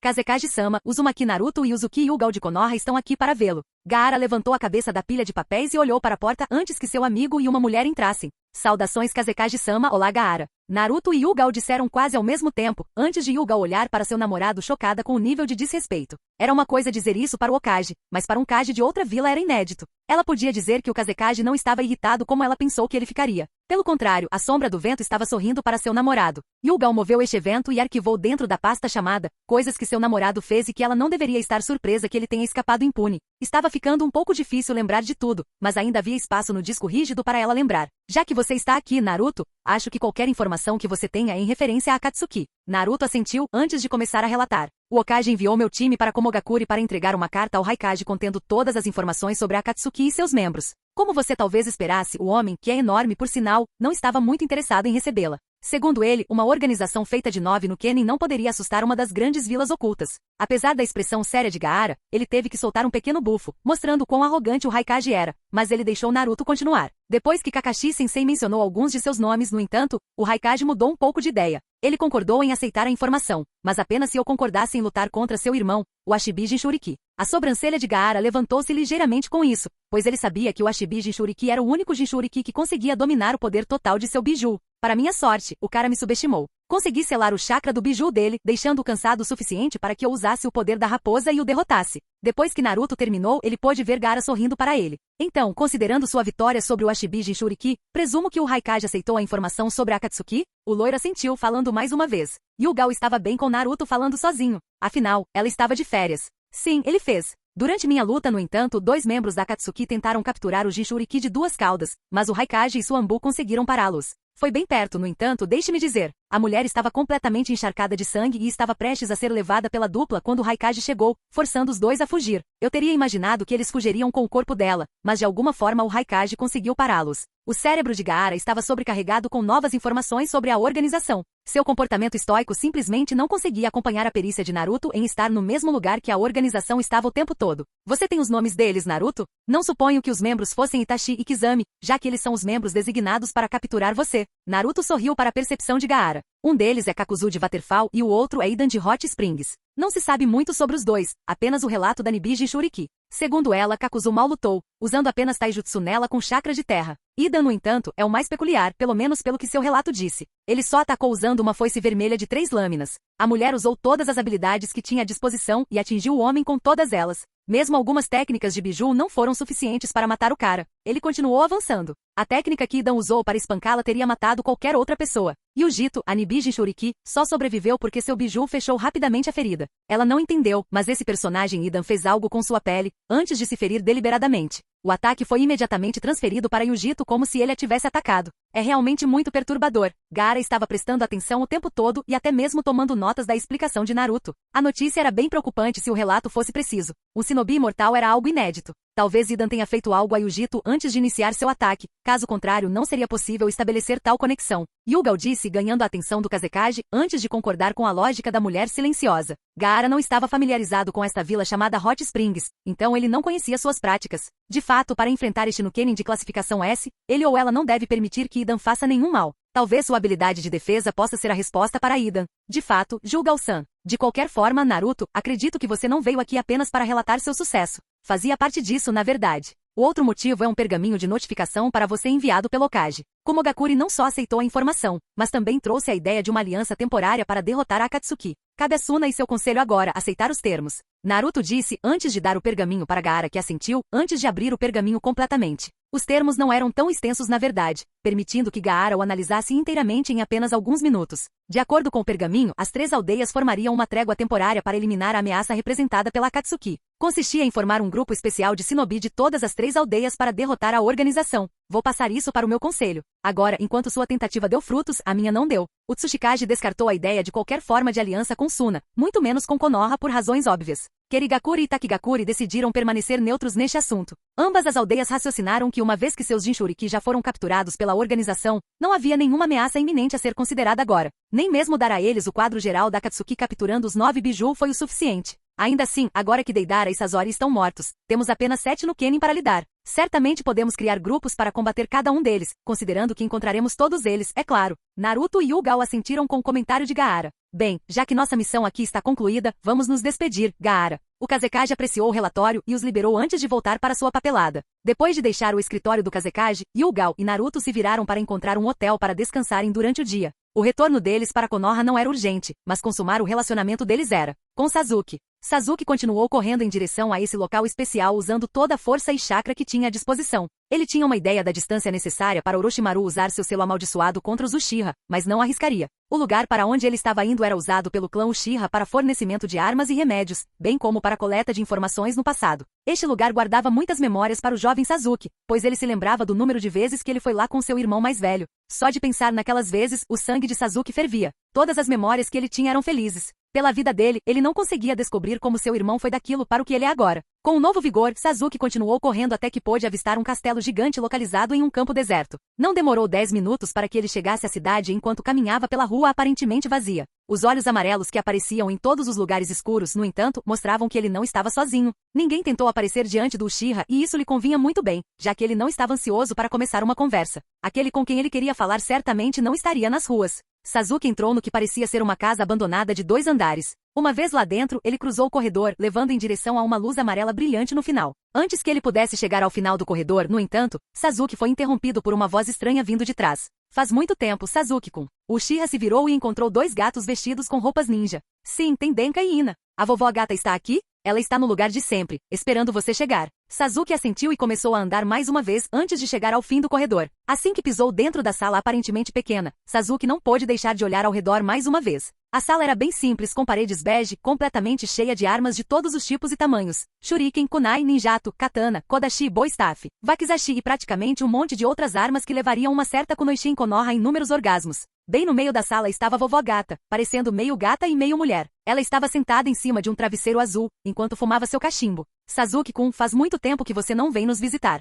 Kazekage-sama, Uzumaki Naruto e Uzuki Hyuga de Konoha estão aqui para vê-lo. Gaara levantou a cabeça da pilha de papéis e olhou para a porta antes que seu amigo e uma mulher entrassem. Saudações Kazekage-sama, olá Gaara. Naruto e Hyuga disseram quase ao mesmo tempo, antes de Hyuga olhar para seu namorado chocada com o nível de desrespeito. Era uma coisa dizer isso para o Hokage, mas para um Kage de outra vila era inédito. Ela podia dizer que o Kazekage não estava irritado como ela pensou que ele ficaria. Pelo contrário, a sombra do vento estava sorrindo para seu namorado. Hyuga moveu este evento e arquivou dentro da pasta chamada coisas que seu namorado fez e que ela não deveria estar surpresa que ele tenha escapado impune. Estava ficando um pouco difícil lembrar de tudo, mas ainda havia espaço no disco rígido para ela lembrar. Já que você está aqui, Naruto, acho que qualquer informação que você tenha é em referência a Akatsuki. Naruto assentiu antes de começar a relatar. O Hokage enviou meu time para Komogakure para entregar uma carta ao Raikage contendo todas as informações sobre Akatsuki e seus membros. Como você talvez esperasse, o homem, que é enorme por sinal, não estava muito interessado em recebê-la. Segundo ele, uma organização feita de 9 no Kenin não poderia assustar uma das grandes vilas ocultas. Apesar da expressão séria de Gaara, ele teve que soltar um pequeno bufo, mostrando quão arrogante o Raikage era, mas ele deixou Naruto continuar. Depois que Kakashi Sensei mencionou alguns de seus nomes, no entanto, o Raikage mudou um pouco de ideia. Ele concordou em aceitar a informação, mas apenas se eu concordasse em lutar contra seu irmão, o Ashibi Jinchuriki. A sobrancelha de Gaara levantou-se ligeiramente com isso, pois ele sabia que o Ashibi Jinchuriki era o único Jinchuriki que conseguia dominar o poder total de seu biju. Para minha sorte, o cara me subestimou. Consegui selar o chakra do biju dele, deixando-o cansado o suficiente para que eu usasse o poder da raposa e o derrotasse. Depois que Naruto terminou, ele pôde ver Gaara sorrindo para ele. Então, considerando sua vitória sobre o Ashibi Jinchuriki, presumo que o Raikage aceitou a informação sobre Akatsuki? O loiro assentiu falando mais uma vez. Hyuga estava bem com Naruto falando sozinho. Afinal, ela estava de férias. Sim, ele fez. Durante minha luta, no entanto, 2 membros da Akatsuki tentaram capturar o Jinchuriki de 2 caudas, mas o Raikage e sua Anbu conseguiram pará-los. Foi bem perto, no entanto, deixe-me dizer. A mulher estava completamente encharcada de sangue e estava prestes a ser levada pela dupla quando o Raikage chegou, forçando os dois a fugir. Eu teria imaginado que eles fugiriam com o corpo dela, mas de alguma forma o Raikage conseguiu pará-los. O cérebro de Gaara estava sobrecarregado com novas informações sobre a organização. Seu comportamento estoico simplesmente não conseguia acompanhar a perícia de Naruto em estar no mesmo lugar que a organização estava o tempo todo. Você tem os nomes deles, Naruto? Não suponho que os membros fossem Itachi e Kizami, já que eles são os membros designados para capturar você. Naruto sorriu para a percepção de Gaara. Um deles é Kakuzu de Waterfall e o outro é Idan de Hot Springs. Não se sabe muito sobre os dois, apenas o relato da Nibi Jinchuriki. Segundo ela, Kakuzu mal lutou, usando apenas taijutsu nela com chakra de terra. Idan, no entanto, é o mais peculiar, pelo menos pelo que seu relato disse. Ele só atacou usando uma foice vermelha de 3 lâminas. A mulher usou todas as habilidades que tinha à disposição e atingiu o homem com todas elas. Mesmo algumas técnicas de biju não foram suficientes para matar o cara. Ele continuou avançando. A técnica que Idan usou para espancá-la teria matado qualquer outra pessoa. E o Jito, a Nibi Jinchuriki, só sobreviveu porque seu biju fechou rapidamente a ferida. Ela não entendeu, mas esse personagem Idan fez algo com sua pele, antes de se ferir deliberadamente. O ataque foi imediatamente transferido para Yujito como se ele a tivesse atacado. É realmente muito perturbador. Gaara estava prestando atenção o tempo todo e até mesmo tomando notas da explicação de Naruto. A notícia era bem preocupante se o relato fosse preciso. Um shinobi imortal era algo inédito. Talvez Idan tenha feito algo a Yujito antes de iniciar seu ataque, caso contrário não seria possível estabelecer tal conexão. Yugal disse, ganhando a atenção do Kazekage, antes de concordar com a lógica da mulher silenciosa. Gaara não estava familiarizado com esta vila chamada Hot Springs, então ele não conhecia suas práticas. De fato, para enfrentar este Nukenin de classificação S, ele ou ela não deve permitir que Idan faça nenhum mal. Talvez sua habilidade de defesa possa ser a resposta para Idan. De fato, Julgal-san. De qualquer forma, Naruto, acredito que você não veio aqui apenas para relatar seu sucesso. Fazia parte disso, na verdade. O outro motivo é um pergaminho de notificação para você enviado pelo Kage. Kumogakure não só aceitou a informação, mas também trouxe a ideia de uma aliança temporária para derrotar a Akatsuki. Cabe a Suna e seu conselho agora aceitar os termos. Naruto disse antes de dar o pergaminho para Gaara, que assentiu antes de abrir o pergaminho completamente. Os termos não eram tão extensos na verdade, permitindo que Gaara o analisasse inteiramente em apenas alguns minutos. De acordo com o pergaminho, as 3 aldeias formariam uma trégua temporária para eliminar a ameaça representada pela Akatsuki. Consistia em formar um grupo especial de shinobi de todas as 3 aldeias para derrotar a organização. Vou passar isso para o meu conselho. Agora, enquanto sua tentativa deu frutos, a minha não deu. O Tsuchikage descartou a ideia de qualquer forma de aliança com Suna, muito menos com Konoha por razões óbvias. Kerigakure e Takigakure decidiram permanecer neutros neste assunto. Ambas as aldeias raciocinaram que uma vez que seus Jinchuriki já foram capturados pela organização, não havia nenhuma ameaça iminente a ser considerada agora. Nem mesmo dar a eles o quadro geral da Akatsuki capturando os 9 biju foi o suficiente. Ainda assim, agora que Deidara e Sasori estão mortos, temos apenas 7 Nukenin para lidar. Certamente podemos criar grupos para combater cada um deles, considerando que encontraremos todos eles, é claro. Naruto e Yugal assentiram com o comentário de Gaara. Bem, já que nossa missão aqui está concluída, vamos nos despedir, Gaara. O Kazekage apreciou o relatório e os liberou antes de voltar para sua papelada. Depois de deixar o escritório do Kazekage, Yugal e Naruto se viraram para encontrar um hotel para descansarem durante o dia. O retorno deles para Konoha não era urgente, mas consumar o relacionamento deles era. Com Sasuke. Sasuke continuou correndo em direção a esse local especial usando toda a força e chakra que tinha à disposição. Ele tinha uma ideia da distância necessária para Orochimaru usar seu selo amaldiçoado contra os Uchiha, mas não arriscaria. O lugar para onde ele estava indo era usado pelo clã Uchiha para fornecimento de armas e remédios, bem como para a coleta de informações no passado. Este lugar guardava muitas memórias para o jovem Sasuke, pois ele se lembrava do número de vezes que ele foi lá com seu irmão mais velho. Só de pensar naquelas vezes, o sangue de Sasuke fervia. Todas as memórias que ele tinha eram felizes. Pela vida dele, ele não conseguia descobrir como seu irmão foi daquilo para o que ele é agora. Com um novo vigor, Sasuke continuou correndo até que pôde avistar um castelo gigante localizado em um campo deserto. Não demorou 10 minutos para que ele chegasse à cidade enquanto caminhava pela rua aparentemente vazia. Os olhos amarelos que apareciam em todos os lugares escuros, no entanto, mostravam que ele não estava sozinho. Ninguém tentou aparecer diante do Uchiha e isso lhe convinha muito bem, já que ele não estava ansioso para começar uma conversa. Aquele com quem ele queria falar certamente não estaria nas ruas. Sasuke entrou no que parecia ser uma casa abandonada de 2 andares. Uma vez lá dentro, ele cruzou o corredor, levando em direção a uma luz amarela brilhante no final. Antes que ele pudesse chegar ao final do corredor, no entanto, Sasuke foi interrompido por uma voz estranha vindo de trás. Faz muito tempo, Sasuke-kun. O Uchiha se virou e encontrou 2 gatos vestidos com roupas ninja. Sim, tem Denka e Ina. A vovó gata está aqui? Ela está no lugar de sempre, esperando você chegar. Sasuke assentiu e começou a andar mais uma vez antes de chegar ao fim do corredor. Assim que pisou dentro da sala aparentemente pequena, Sasuke não pôde deixar de olhar ao redor mais uma vez. A sala era bem simples, com paredes bege, completamente cheia de armas de todos os tipos e tamanhos. Shuriken, kunai, ninjato, katana, kodashi, bow staff, wakizashi e praticamente um monte de outras armas que levariam uma certa kunoichi em Konoha em inúmeros orgasmos. Bem no meio da sala estava a vovó gata, parecendo meio gata e meio mulher. Ela estava sentada em cima de um travesseiro azul, enquanto fumava seu cachimbo. Sasuke-kun, faz muito tempo que você não vem nos visitar.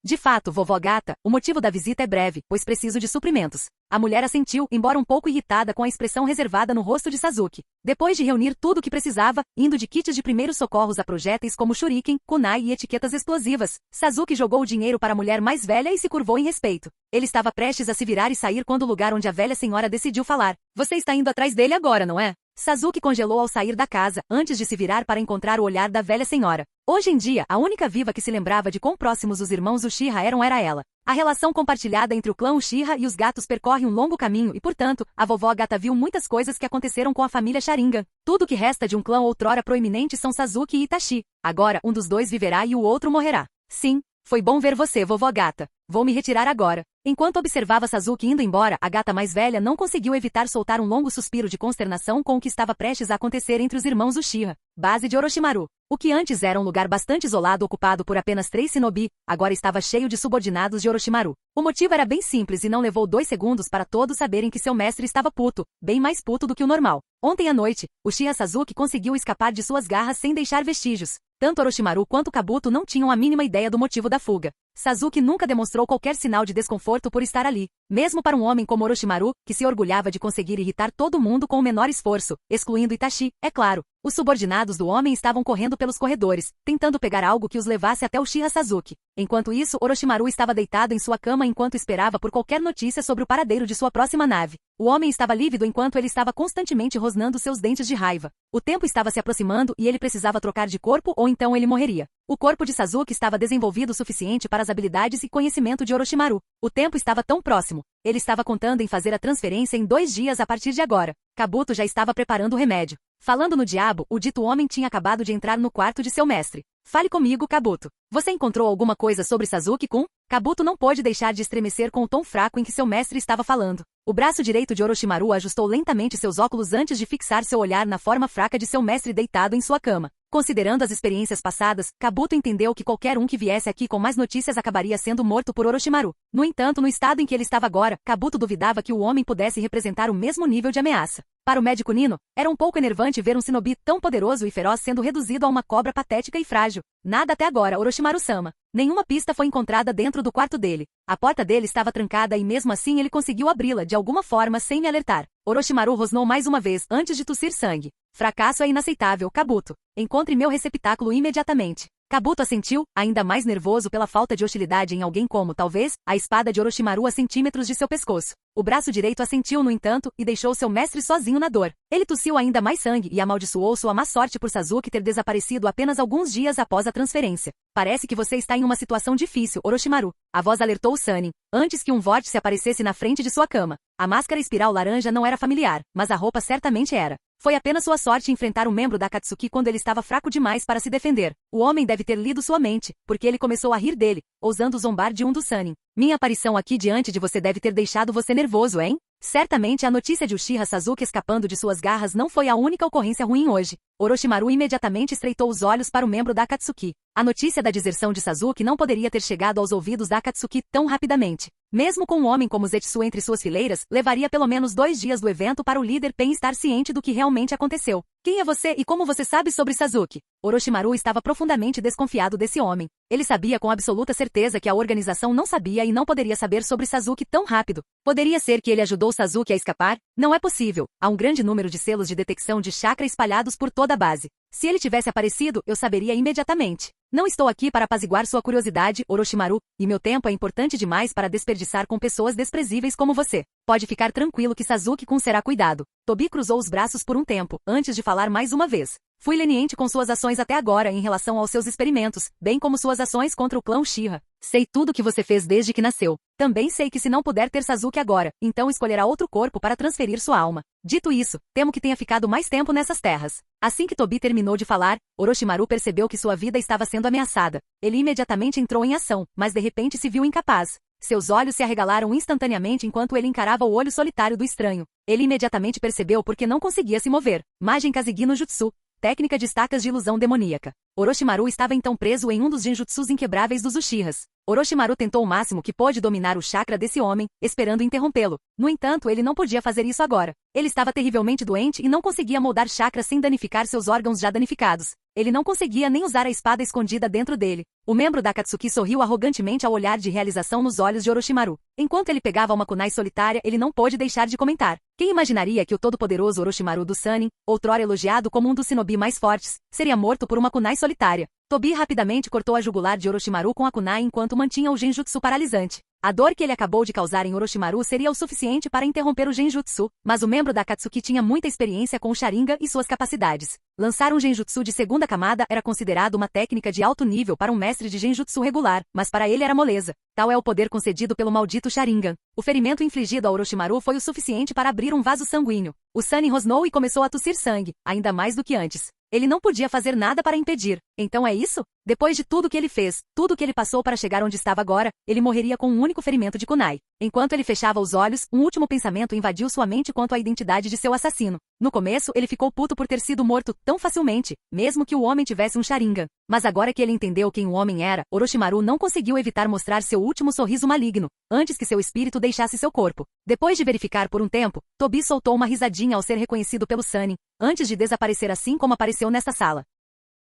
De fato, vovó gata, o motivo da visita é breve, pois preciso de suprimentos. A mulher assentiu, embora um pouco irritada com a expressão reservada no rosto de Sasuke. Depois de reunir tudo o que precisava, indo de kits de primeiros socorros a projéteis como shuriken, kunai e etiquetas explosivas, Sasuke jogou o dinheiro para a mulher mais velha e se curvou em respeito. Ele estava prestes a se virar e sair quando o lugar onde a velha senhora decidiu falar. Você está indo atrás dele agora, não é? Sasuke congelou ao sair da casa, antes de se virar para encontrar o olhar da velha senhora. Hoje em dia, a única viva que se lembrava de quão próximos os irmãos Uchiha era ela. A relação compartilhada entre o clã Uchiha e os gatos percorre um longo caminho e, portanto, a vovó gata viu muitas coisas que aconteceram com a família Sharingan. Tudo que resta de um clã outrora proeminente são Sasuke e Itachi. Agora, um dos dois viverá e o outro morrerá. Sim, foi bom ver você, vovó gata. Vou me retirar agora. Enquanto observava Sasuke indo embora, a gata mais velha não conseguiu evitar soltar um longo suspiro de consternação com o que estava prestes a acontecer entre os irmãos Uchiha, base de Orochimaru. O que antes era um lugar bastante isolado ocupado por apenas 3 shinobi, agora estava cheio de subordinados de Orochimaru. O motivo era bem simples e não levou 2 segundos para todos saberem que seu mestre estava puto, bem mais puto do que o normal. Ontem à noite, Uchiha Sasuke conseguiu escapar de suas garras sem deixar vestígios. Tanto Orochimaru quanto Kabuto não tinham a mínima ideia do motivo da fuga. Sasuke nunca demonstrou qualquer sinal de desconforto por estar ali. Mesmo para um homem como Orochimaru, que se orgulhava de conseguir irritar todo mundo com o menor esforço, excluindo Itachi, é claro. Os subordinados do homem estavam correndo pelos corredores, tentando pegar algo que os levasse até Uchiha Sasuke. Enquanto isso, Orochimaru estava deitado em sua cama enquanto esperava por qualquer notícia sobre o paradeiro de sua próxima nave. O homem estava lívido enquanto ele estava constantemente rosnando seus dentes de raiva. O tempo estava se aproximando e ele precisava trocar de corpo ou então ele morreria. O corpo de Sasuke estava desenvolvido o suficiente para as habilidades e conhecimento de Orochimaru. O tempo estava tão próximo. Ele estava contando em fazer a transferência em 2 dias a partir de agora. Kabuto já estava preparando o remédio. Falando no diabo, o dito homem tinha acabado de entrar no quarto de seu mestre. Fale comigo, Kabuto. Você encontrou alguma coisa sobre Sasuke-kun? Kabuto não pôde deixar de estremecer com o tom fraco em que seu mestre estava falando. O braço direito de Orochimaru ajustou lentamente seus óculos antes de fixar seu olhar na forma fraca de seu mestre deitado em sua cama. Considerando as experiências passadas, Kabuto entendeu que qualquer um que viesse aqui com mais notícias acabaria sendo morto por Orochimaru. No entanto, no estado em que ele estava agora, Kabuto duvidava que o homem pudesse representar o mesmo nível de ameaça. Para o médico Nino, era um pouco enervante ver um shinobi tão poderoso e feroz sendo reduzido a uma cobra patética e frágil. Nada até agora, Orochimaru-sama. Nenhuma pista foi encontrada dentro do quarto dele. A porta dele estava trancada e mesmo assim ele conseguiu abri-la de alguma forma sem me alertar. Orochimaru rosnou mais uma vez antes de tossir sangue. Fracasso é inaceitável, Kabuto. Encontre meu receptáculo imediatamente. Kabuto assentiu, ainda mais nervoso pela falta de hostilidade em alguém como, talvez, a espada de Orochimaru a centímetros de seu pescoço. O braço direito assentiu, no entanto, e deixou seu mestre sozinho na dor. Ele tossiu ainda mais sangue e amaldiçoou sua má sorte por Sasuke ter desaparecido apenas alguns dias após a transferência. Parece que você está em uma situação difícil, Orochimaru. A voz alertou Sannin, antes que um vórtice aparecesse na frente de sua cama. A máscara espiral laranja não era familiar, mas a roupa certamente era. Foi apenas sua sorte enfrentar um membro da Akatsuki quando ele estava fraco demais para se defender. O homem deve ter lido sua mente, porque ele começou a rir dele, ousando zombar de um dos Sannin. Minha aparição aqui diante de você deve ter deixado você nervoso, hein? Certamente a notícia de Uchiha Sasuke escapando de suas garras não foi a única ocorrência ruim hoje. Orochimaru imediatamente estreitou os olhos para o membro da Akatsuki. A notícia da deserção de Sasuke não poderia ter chegado aos ouvidos da Akatsuki tão rapidamente. Mesmo com um homem como Zetsu entre suas fileiras, levaria pelo menos 2 dias do evento para o líder Pen estar ciente do que realmente aconteceu. Quem é você e como você sabe sobre Sasuke? Orochimaru estava profundamente desconfiado desse homem. Ele sabia com absoluta certeza que a organização não sabia e não poderia saber sobre Sasuke tão rápido. Poderia ser que ele ajudou Sasuke a escapar? Não é possível. Há um grande número de selos de detecção de chakra espalhados por toda a base. Se ele tivesse aparecido, eu saberia imediatamente. Não estou aqui para apaziguar sua curiosidade, Orochimaru, e meu tempo é importante demais para desperdiçar com pessoas desprezíveis como você. Pode ficar tranquilo que Sasuke-kun será cuidado. Tobi cruzou os braços por um tempo, antes de falar mais uma vez. Fui leniente com suas ações até agora em relação aos seus experimentos, bem como suas ações contra o clã Uchiha. Sei tudo o que você fez desde que nasceu. Também sei que se não puder ter Sasuke agora, então escolherá outro corpo para transferir sua alma. Dito isso, temo que tenha ficado mais tempo nessas terras. Assim que Tobi terminou de falar, Orochimaru percebeu que sua vida estava sendo ameaçada. Ele imediatamente entrou em ação, mas de repente se viu incapaz. Seus olhos se arregalaram instantaneamente enquanto ele encarava o olho solitário do estranho. Ele imediatamente percebeu porque não conseguia se mover. Majin Kazegi no Jutsu. Técnica de estacas de ilusão demoníaca. Orochimaru estava então preso em um dos genjutsus inquebráveis dos Uchihas. Orochimaru tentou o máximo que pôde dominar o chakra desse homem, esperando interrompê-lo. No entanto, ele não podia fazer isso agora. Ele estava terrivelmente doente e não conseguia moldar chakra sem danificar seus órgãos já danificados. Ele não conseguia nem usar a espada escondida dentro dele. O membro da Akatsuki sorriu arrogantemente ao olhar de realização nos olhos de Orochimaru. Enquanto ele pegava uma kunai solitária, ele não pôde deixar de comentar. Quem imaginaria que o todo-poderoso Orochimaru do Sannin, outrora elogiado como um dos shinobi mais fortes, seria morto por uma kunai solitária? Tobi rapidamente cortou a jugular de Orochimaru com a kunai enquanto mantinha o genjutsu paralisante. A dor que ele acabou de causar em Orochimaru seria o suficiente para interromper o genjutsu, mas o membro da Akatsuki tinha muita experiência com o Sharingan e suas capacidades. Lançar um genjutsu de segunda camada era considerado uma técnica de alto nível para um mestre de genjutsu regular, mas para ele era moleza. Tal é o poder concedido pelo maldito Sharingan. O ferimento infligido a Orochimaru foi o suficiente para abrir um vaso sanguíneo. O Sannin rosnou e começou a tossir sangue, ainda mais do que antes. Ele não podia fazer nada para impedir. Então é isso? Depois de tudo que ele fez, tudo que ele passou para chegar onde estava agora, ele morreria com um único ferimento de kunai. Enquanto ele fechava os olhos, um último pensamento invadiu sua mente quanto à identidade de seu assassino. No começo, ele ficou puto por ter sido morto tão facilmente, mesmo que o homem tivesse um Sharingan. Mas agora que ele entendeu quem o homem era, Orochimaru não conseguiu evitar mostrar seu último sorriso maligno, antes que seu espírito deixasse seu corpo. Depois de verificar por um tempo, Tobi soltou uma risadinha ao ser reconhecido pelo Sannin, antes de desaparecer assim como apareceu nesta sala.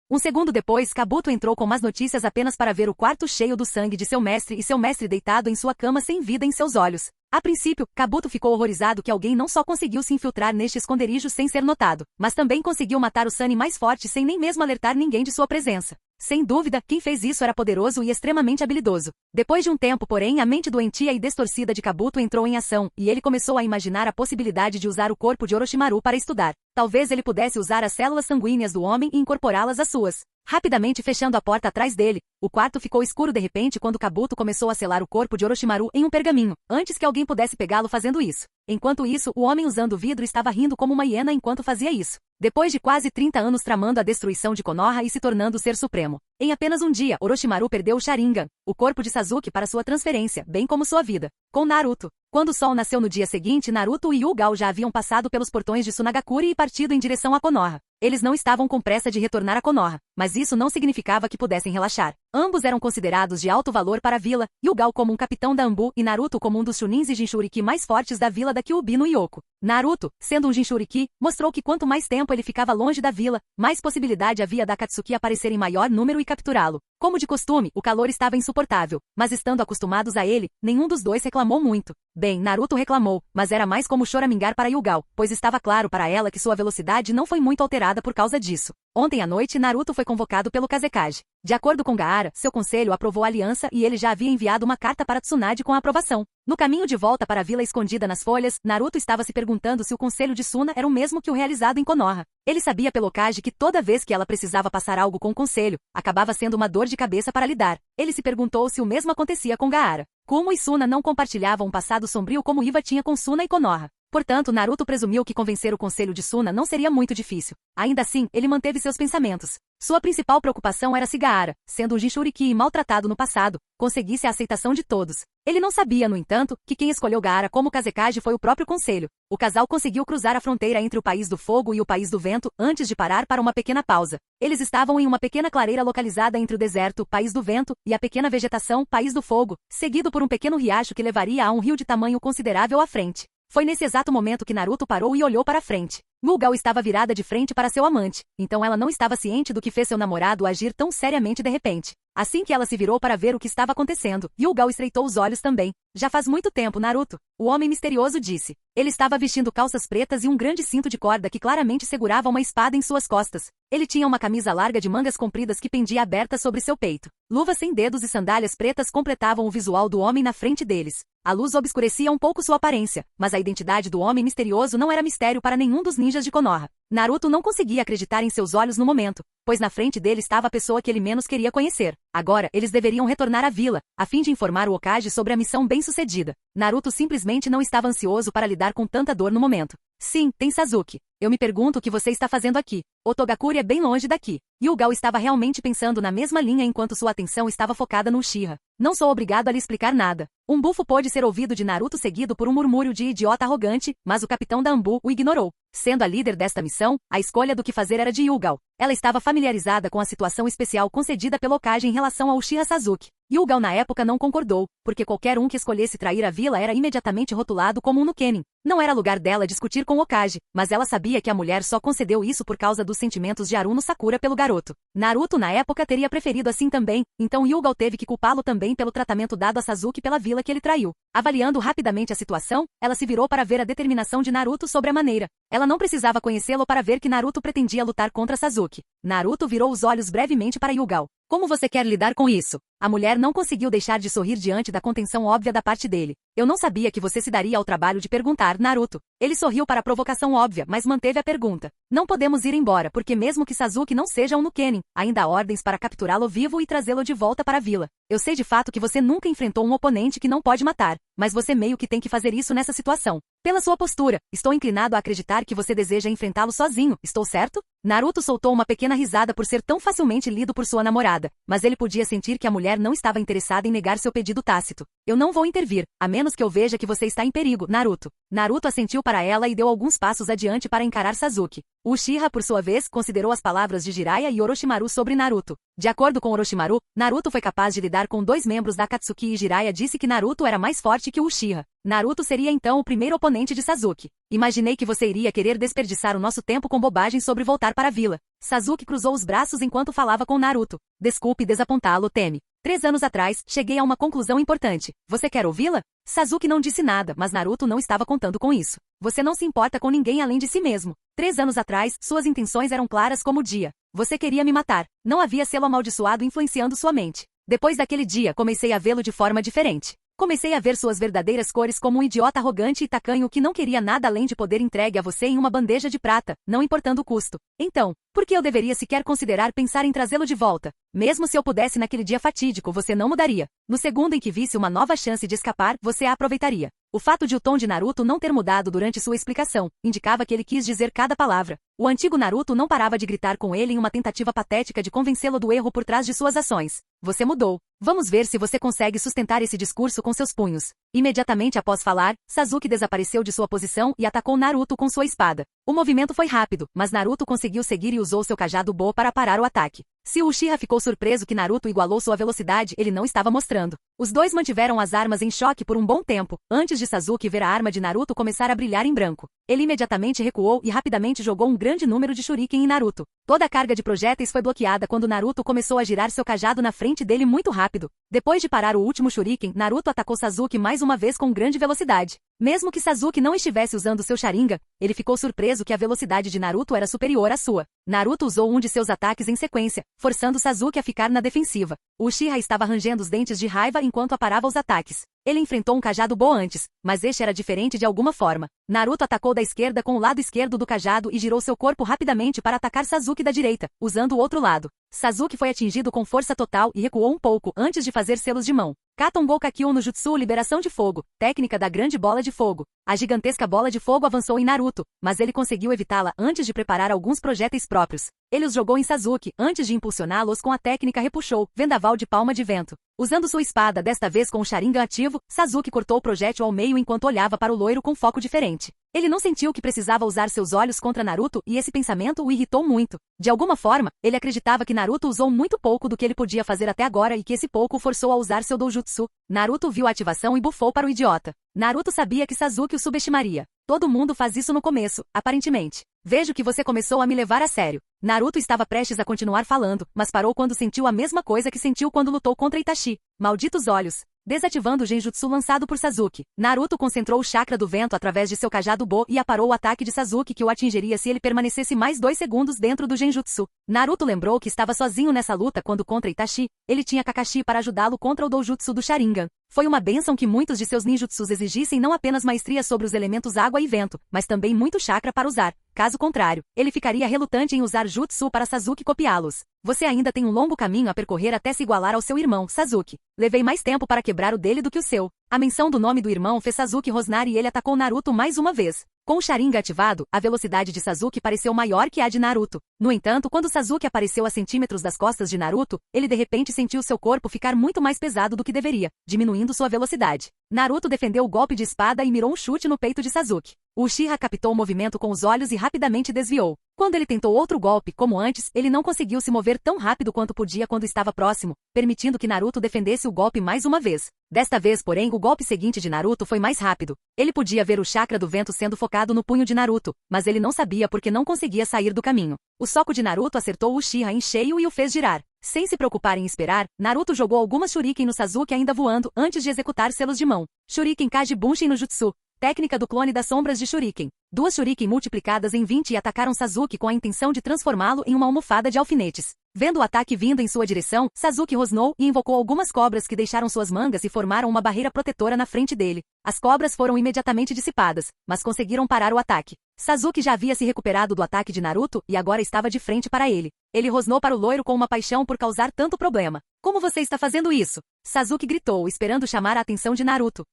Um segundo depois, Kabuto entrou com más notícias apenas para ver o quarto cheio do sangue de seu mestre e seu mestre deitado em sua cama sem vida em seus olhos. A princípio, Kabuto ficou horrorizado que alguém não só conseguiu se infiltrar neste esconderijo sem ser notado, mas também conseguiu matar o Sannin mais forte sem nem mesmo alertar ninguém de sua presença. Sem dúvida, quem fez isso era poderoso e extremamente habilidoso. Depois de um tempo, porém, a mente doentia e distorcida de Kabuto entrou em ação, e ele começou a imaginar a possibilidade de usar o corpo de Orochimaru para estudar. Talvez ele pudesse usar as células sanguíneas do homem e incorporá-las às suas. Rapidamente fechando a porta atrás dele, o quarto ficou escuro de repente quando Kabuto começou a selar o corpo de Orochimaru em um pergaminho, antes que alguém pudesse pegá-lo fazendo isso. Enquanto isso, o homem usando o vidro estava rindo como uma hiena enquanto fazia isso. Depois de quase 30 anos tramando a destruição de Konoha e se tornando o ser supremo. Em apenas um dia, Orochimaru perdeu o Sharingan, o corpo de Sasuke para sua transferência, bem como sua vida. Com Naruto. Quando o sol nasceu no dia seguinte, Naruto e Hyuga já haviam passado pelos portões de Tsunagakure e partido em direção a Konoha. Eles não estavam com pressa de retornar a Konoha, mas isso não significava que pudessem relaxar. Ambos eram considerados de alto valor para a vila, Hyuga como um capitão da Anbu e Naruto como um dos Chunins e Jinchuriki mais fortes da vila da Kyuubi no Yoku. Naruto, sendo um Jinchuriki, mostrou que quanto mais tempo ele ficava longe da vila, mais possibilidade havia da Akatsuki aparecer em maior número e capturá-lo. Como de costume, o calor estava insuportável, mas estando acostumados a ele, nenhum dos dois reclamou muito. Bem, Naruto reclamou, mas era mais como choramingar para Hyuga, pois estava claro para ela que sua velocidade não foi muito alterada por causa disso. Ontem à noite, Naruto foi convocado pelo Kazekage. De acordo com Gaara, seu conselho aprovou a aliança e ele já havia enviado uma carta para Tsunade com a aprovação. No caminho de volta para a vila escondida nas folhas, Naruto estava se perguntando se o conselho de Suna era o mesmo que o realizado em Konoha. Ele sabia pelo Kage que toda vez que ela precisava passar algo com o conselho, acabava sendo uma dor de cabeça para lidar. Ele se perguntou se o mesmo acontecia com Gaara. Kumo e Suna não compartilhavam um passado sombrio como Iva tinha com Suna e Konoha. Portanto, Naruto presumiu que convencer o conselho de Suna não seria muito difícil. Ainda assim, ele manteve seus pensamentos. Sua principal preocupação era se Gaara, sendo um Jinchuriki e maltratado no passado, conseguisse a aceitação de todos. Ele não sabia, no entanto, que quem escolheu Gaara como Kazekage foi o próprio conselho. O casal conseguiu cruzar a fronteira entre o País do Fogo e o País do Vento antes de parar para uma pequena pausa. Eles estavam em uma pequena clareira localizada entre o deserto, País do Vento, e a pequena vegetação, País do Fogo, seguido por um pequeno riacho que levaria a um rio de tamanho considerável à frente. Foi nesse exato momento que Naruto parou e olhou para frente. Hyuga estava virada de frente para seu amante, então ela não estava ciente do que fez seu namorado agir tão seriamente de repente. Assim que ela se virou para ver o que estava acontecendo, Hyuga estreitou os olhos também. Já faz muito tempo, Naruto, o homem misterioso disse. Ele estava vestindo calças pretas e um grande cinto de corda que claramente segurava uma espada em suas costas. Ele tinha uma camisa larga de mangas compridas que pendia aberta sobre seu peito. Luvas sem dedos e sandálias pretas completavam o visual do homem na frente deles. A luz obscurecia um pouco sua aparência, mas a identidade do homem misterioso não era mistério para nenhum dos ninjas de Konoha. Naruto não conseguia acreditar em seus olhos no momento, pois na frente dele estava a pessoa que ele menos queria conhecer. Agora, eles deveriam retornar à vila, a fim de informar o Hokage sobre a missão bem-sucedida. Naruto simplesmente não estava ansioso para lidar com tanta dor no momento. Sim, tem Sasuke. Eu me pergunto o que você está fazendo aqui. Otogakure é bem longe daqui. Hyuga estava realmente pensando na mesma linha enquanto sua atenção estava focada no Uchiha. Não sou obrigado a lhe explicar nada. Um bufo pôde ser ouvido de Naruto seguido por um murmúrio de idiota arrogante, mas o capitão da Anbu o ignorou. Sendo a líder desta missão, a escolha do que fazer era de Hyuga. Ela estava familiarizada com a situação especial concedida pelo Hokage em relação ao Uchiha Sasuke. Hyuga na época não concordou, porque qualquer um que escolhesse trair a vila era imediatamente rotulado como um Nukenin. Não era lugar dela discutir com o Hokage, mas ela sabia que a mulher só concedeu isso por causa dos sentimentos de Haruno Sakura pelo garoto. Naruto na época teria preferido assim também, então Hyuga teve que culpá-lo também pelo tratamento dado a Sasuke pela vila que ele traiu. Avaliando rapidamente a situação, ela se virou para ver a determinação de Naruto sobre a maneira. Ela não precisava conhecê-lo para ver que Naruto pretendia lutar contra Sasuke. Naruto virou os olhos brevemente para Hyuga. Como você quer lidar com isso? A mulher não conseguiu deixar de sorrir diante da contenção óbvia da parte dele. Eu não sabia que você se daria ao trabalho de perguntar, Naruto. Ele sorriu para a provocação óbvia, mas manteve a pergunta. Não podemos ir embora, porque mesmo que Sasuke não seja um Nukenin, ainda há ordens para capturá-lo vivo e trazê-lo de volta para a vila. Eu sei de fato que você nunca enfrentou um oponente que não pode matar, mas você meio que tem que fazer isso nessa situação. Pela sua postura, estou inclinado a acreditar que você deseja enfrentá-lo sozinho, estou certo? Naruto soltou uma pequena risada por ser tão facilmente lido por sua namorada, mas ele podia sentir que a mulher não estava interessada em negar seu pedido tácito. Eu não vou intervir, a menos que eu veja que você está em perigo, Naruto. Naruto assentiu para ela e deu alguns passos adiante para encarar Sasuke. O Uchiha, por sua vez, considerou as palavras de Jiraiya e Orochimaru sobre Naruto. De acordo com Orochimaru, Naruto foi capaz de lidar com 2 membros da Akatsuki e Jiraiya disse que Naruto era mais forte que o Uchiha. Naruto seria então o primeiro oponente de Sasuke. Imaginei que você iria querer desperdiçar o nosso tempo com bobagens sobre voltar para a vila. Sasuke cruzou os braços enquanto falava com Naruto. Desculpe desapontá-lo, Temi. 3 anos atrás, cheguei a uma conclusão importante. Você quer ouvi-la? Sasuke não disse nada, mas Naruto não estava contando com isso. Você não se importa com ninguém além de si mesmo. 3 anos atrás, suas intenções eram claras como o dia. Você queria me matar. Não havia selo amaldiçoado influenciando sua mente. Depois daquele dia, comecei a vê-lo de forma diferente. Comecei a ver suas verdadeiras cores como um idiota arrogante e tacanho que não queria nada além de poder entregue a você em uma bandeja de prata, não importando o custo. Então, por que eu deveria sequer considerar pensar em trazê-lo de volta? Mesmo se eu pudesse naquele dia fatídico, você não mudaria. No segundo em que visse uma nova chance de escapar, você a aproveitaria. O fato de o tom de Naruto não ter mudado durante sua explicação, indicava que ele quis dizer cada palavra. O antigo Naruto não parava de gritar com ele em uma tentativa patética de convencê-lo do erro por trás de suas ações. Você mudou. Vamos ver se você consegue sustentar esse discurso com seus punhos. Imediatamente após falar, Sasuke desapareceu de sua posição e atacou Naruto com sua espada. O movimento foi rápido, mas Naruto conseguiu seguir e usou seu cajado Bo para parar o ataque. Se o Uchiha ficou surpreso que Naruto igualou sua velocidade, ele não estava mostrando. Os dois mantiveram as armas em choque por um bom tempo, antes de Sasuke ver a arma de Naruto começar a brilhar em branco. Ele imediatamente recuou e rapidamente jogou um grande número de shuriken em Naruto. Toda a carga de projéteis foi bloqueada quando Naruto começou a girar seu cajado na frente dele muito rápido. Depois de parar o último shuriken, Naruto atacou Sasuke mais uma vez com grande velocidade. Mesmo que Sasuke não estivesse usando seu Sharingan, ele ficou surpreso que a velocidade de Naruto era superior à sua. Naruto usou um de seus ataques em sequência, forçando Sasuke a ficar na defensiva. O Uchiha estava rangendo os dentes de raiva enquanto aparava os ataques. Ele enfrentou um cajado Bo antes, mas este era diferente de alguma forma. Naruto atacou da esquerda com o lado esquerdo do cajado e girou seu corpo rapidamente para atacar Sasuke da direita, usando o outro lado. Sasuke foi atingido com força total e recuou um pouco antes de fazer selos de mão. Katon Gokakyu no Jutsu Liberação de Fogo, técnica da grande bola de fogo. A gigantesca bola de fogo avançou em Naruto, mas ele conseguiu evitá-la antes de preparar alguns projéteis próprios. Ele os jogou em Sasuke, antes de impulsioná-los com a técnica Repuxou, vendaval de palma de vento. Usando sua espada desta vez com o Sharingan ativo, Sasuke cortou o projétil ao meio enquanto olhava para o loiro com foco diferente. Ele não sentiu que precisava usar seus olhos contra Naruto e esse pensamento o irritou muito. De alguma forma, ele acreditava que Naruto usou muito pouco do que ele podia fazer até agora e que esse pouco o forçou a usar seu doujutsu. Naruto viu a ativação e bufou para o idiota. Naruto sabia que Sasuke o subestimaria. Todo mundo faz isso no começo, aparentemente. Vejo que você começou a me levar a sério. Naruto estava prestes a continuar falando, mas parou quando sentiu a mesma coisa que sentiu quando lutou contra Itachi. Malditos olhos. Desativando o genjutsu lançado por Sasuke, Naruto concentrou o chakra do vento através de seu cajado Bo e aparou o ataque de Sasuke que o atingiria se ele permanecesse mais 2 segundos dentro do genjutsu. Naruto lembrou que estava sozinho nessa luta quando contra Itachi, ele tinha Kakashi para ajudá-lo contra o doujutsu do Sharingan. Foi uma bênção que muitos de seus ninjutsus exigissem não apenas maestria sobre os elementos água e vento, mas também muito chakra para usar. Caso contrário, ele ficaria relutante em usar jutsu para Sasuke copiá-los. Você ainda tem um longo caminho a percorrer até se igualar ao seu irmão, Sasuke. Levei mais tempo para quebrar o dele do que o seu. A menção do nome do irmão fez Sasuke rosnar e ele atacou Naruto mais uma vez. Com o Sharingan ativado, a velocidade de Sasuke pareceu maior que a de Naruto. No entanto, quando Sasuke apareceu a centímetros das costas de Naruto, ele de repente sentiu seu corpo ficar muito mais pesado do que deveria, diminuindo sua velocidade. Naruto defendeu o golpe de espada e mirou um chute no peito de Sasuke. O Uchiha captou o movimento com os olhos e rapidamente desviou. Quando ele tentou outro golpe, como antes, ele não conseguiu se mover tão rápido quanto podia quando estava próximo, permitindo que Naruto defendesse o golpe mais uma vez. Desta vez, porém, o golpe seguinte de Naruto foi mais rápido. Ele podia ver o chakra do vento sendo focado no punho de Naruto, mas ele não sabia porque não conseguia sair do caminho. O soco de Naruto acertou o Uchiha em cheio e o fez girar. Sem se preocupar em esperar, Naruto jogou algumas shuriken no Sasuke ainda voando antes de executar selos de mão. Shuriken Kaji Bunshin no Jutsu. técnica do clone das sombras de Shuriken. Duas Shuriken multiplicadas em 20 e atacaram Sasuke com a intenção de transformá-lo em uma almofada de alfinetes. Vendo o ataque vindo em sua direção, Sasuke rosnou e invocou algumas cobras que deixaram suas mangas e formaram uma barreira protetora na frente dele. As cobras foram imediatamente dissipadas, mas conseguiram parar o ataque. Sasuke já havia se recuperado do ataque de Naruto e agora estava de frente para ele. Ele rosnou para o loiro com uma paixão por causar tanto problema. Como você está fazendo isso? Sasuke gritou, esperando chamar a atenção de Naruto.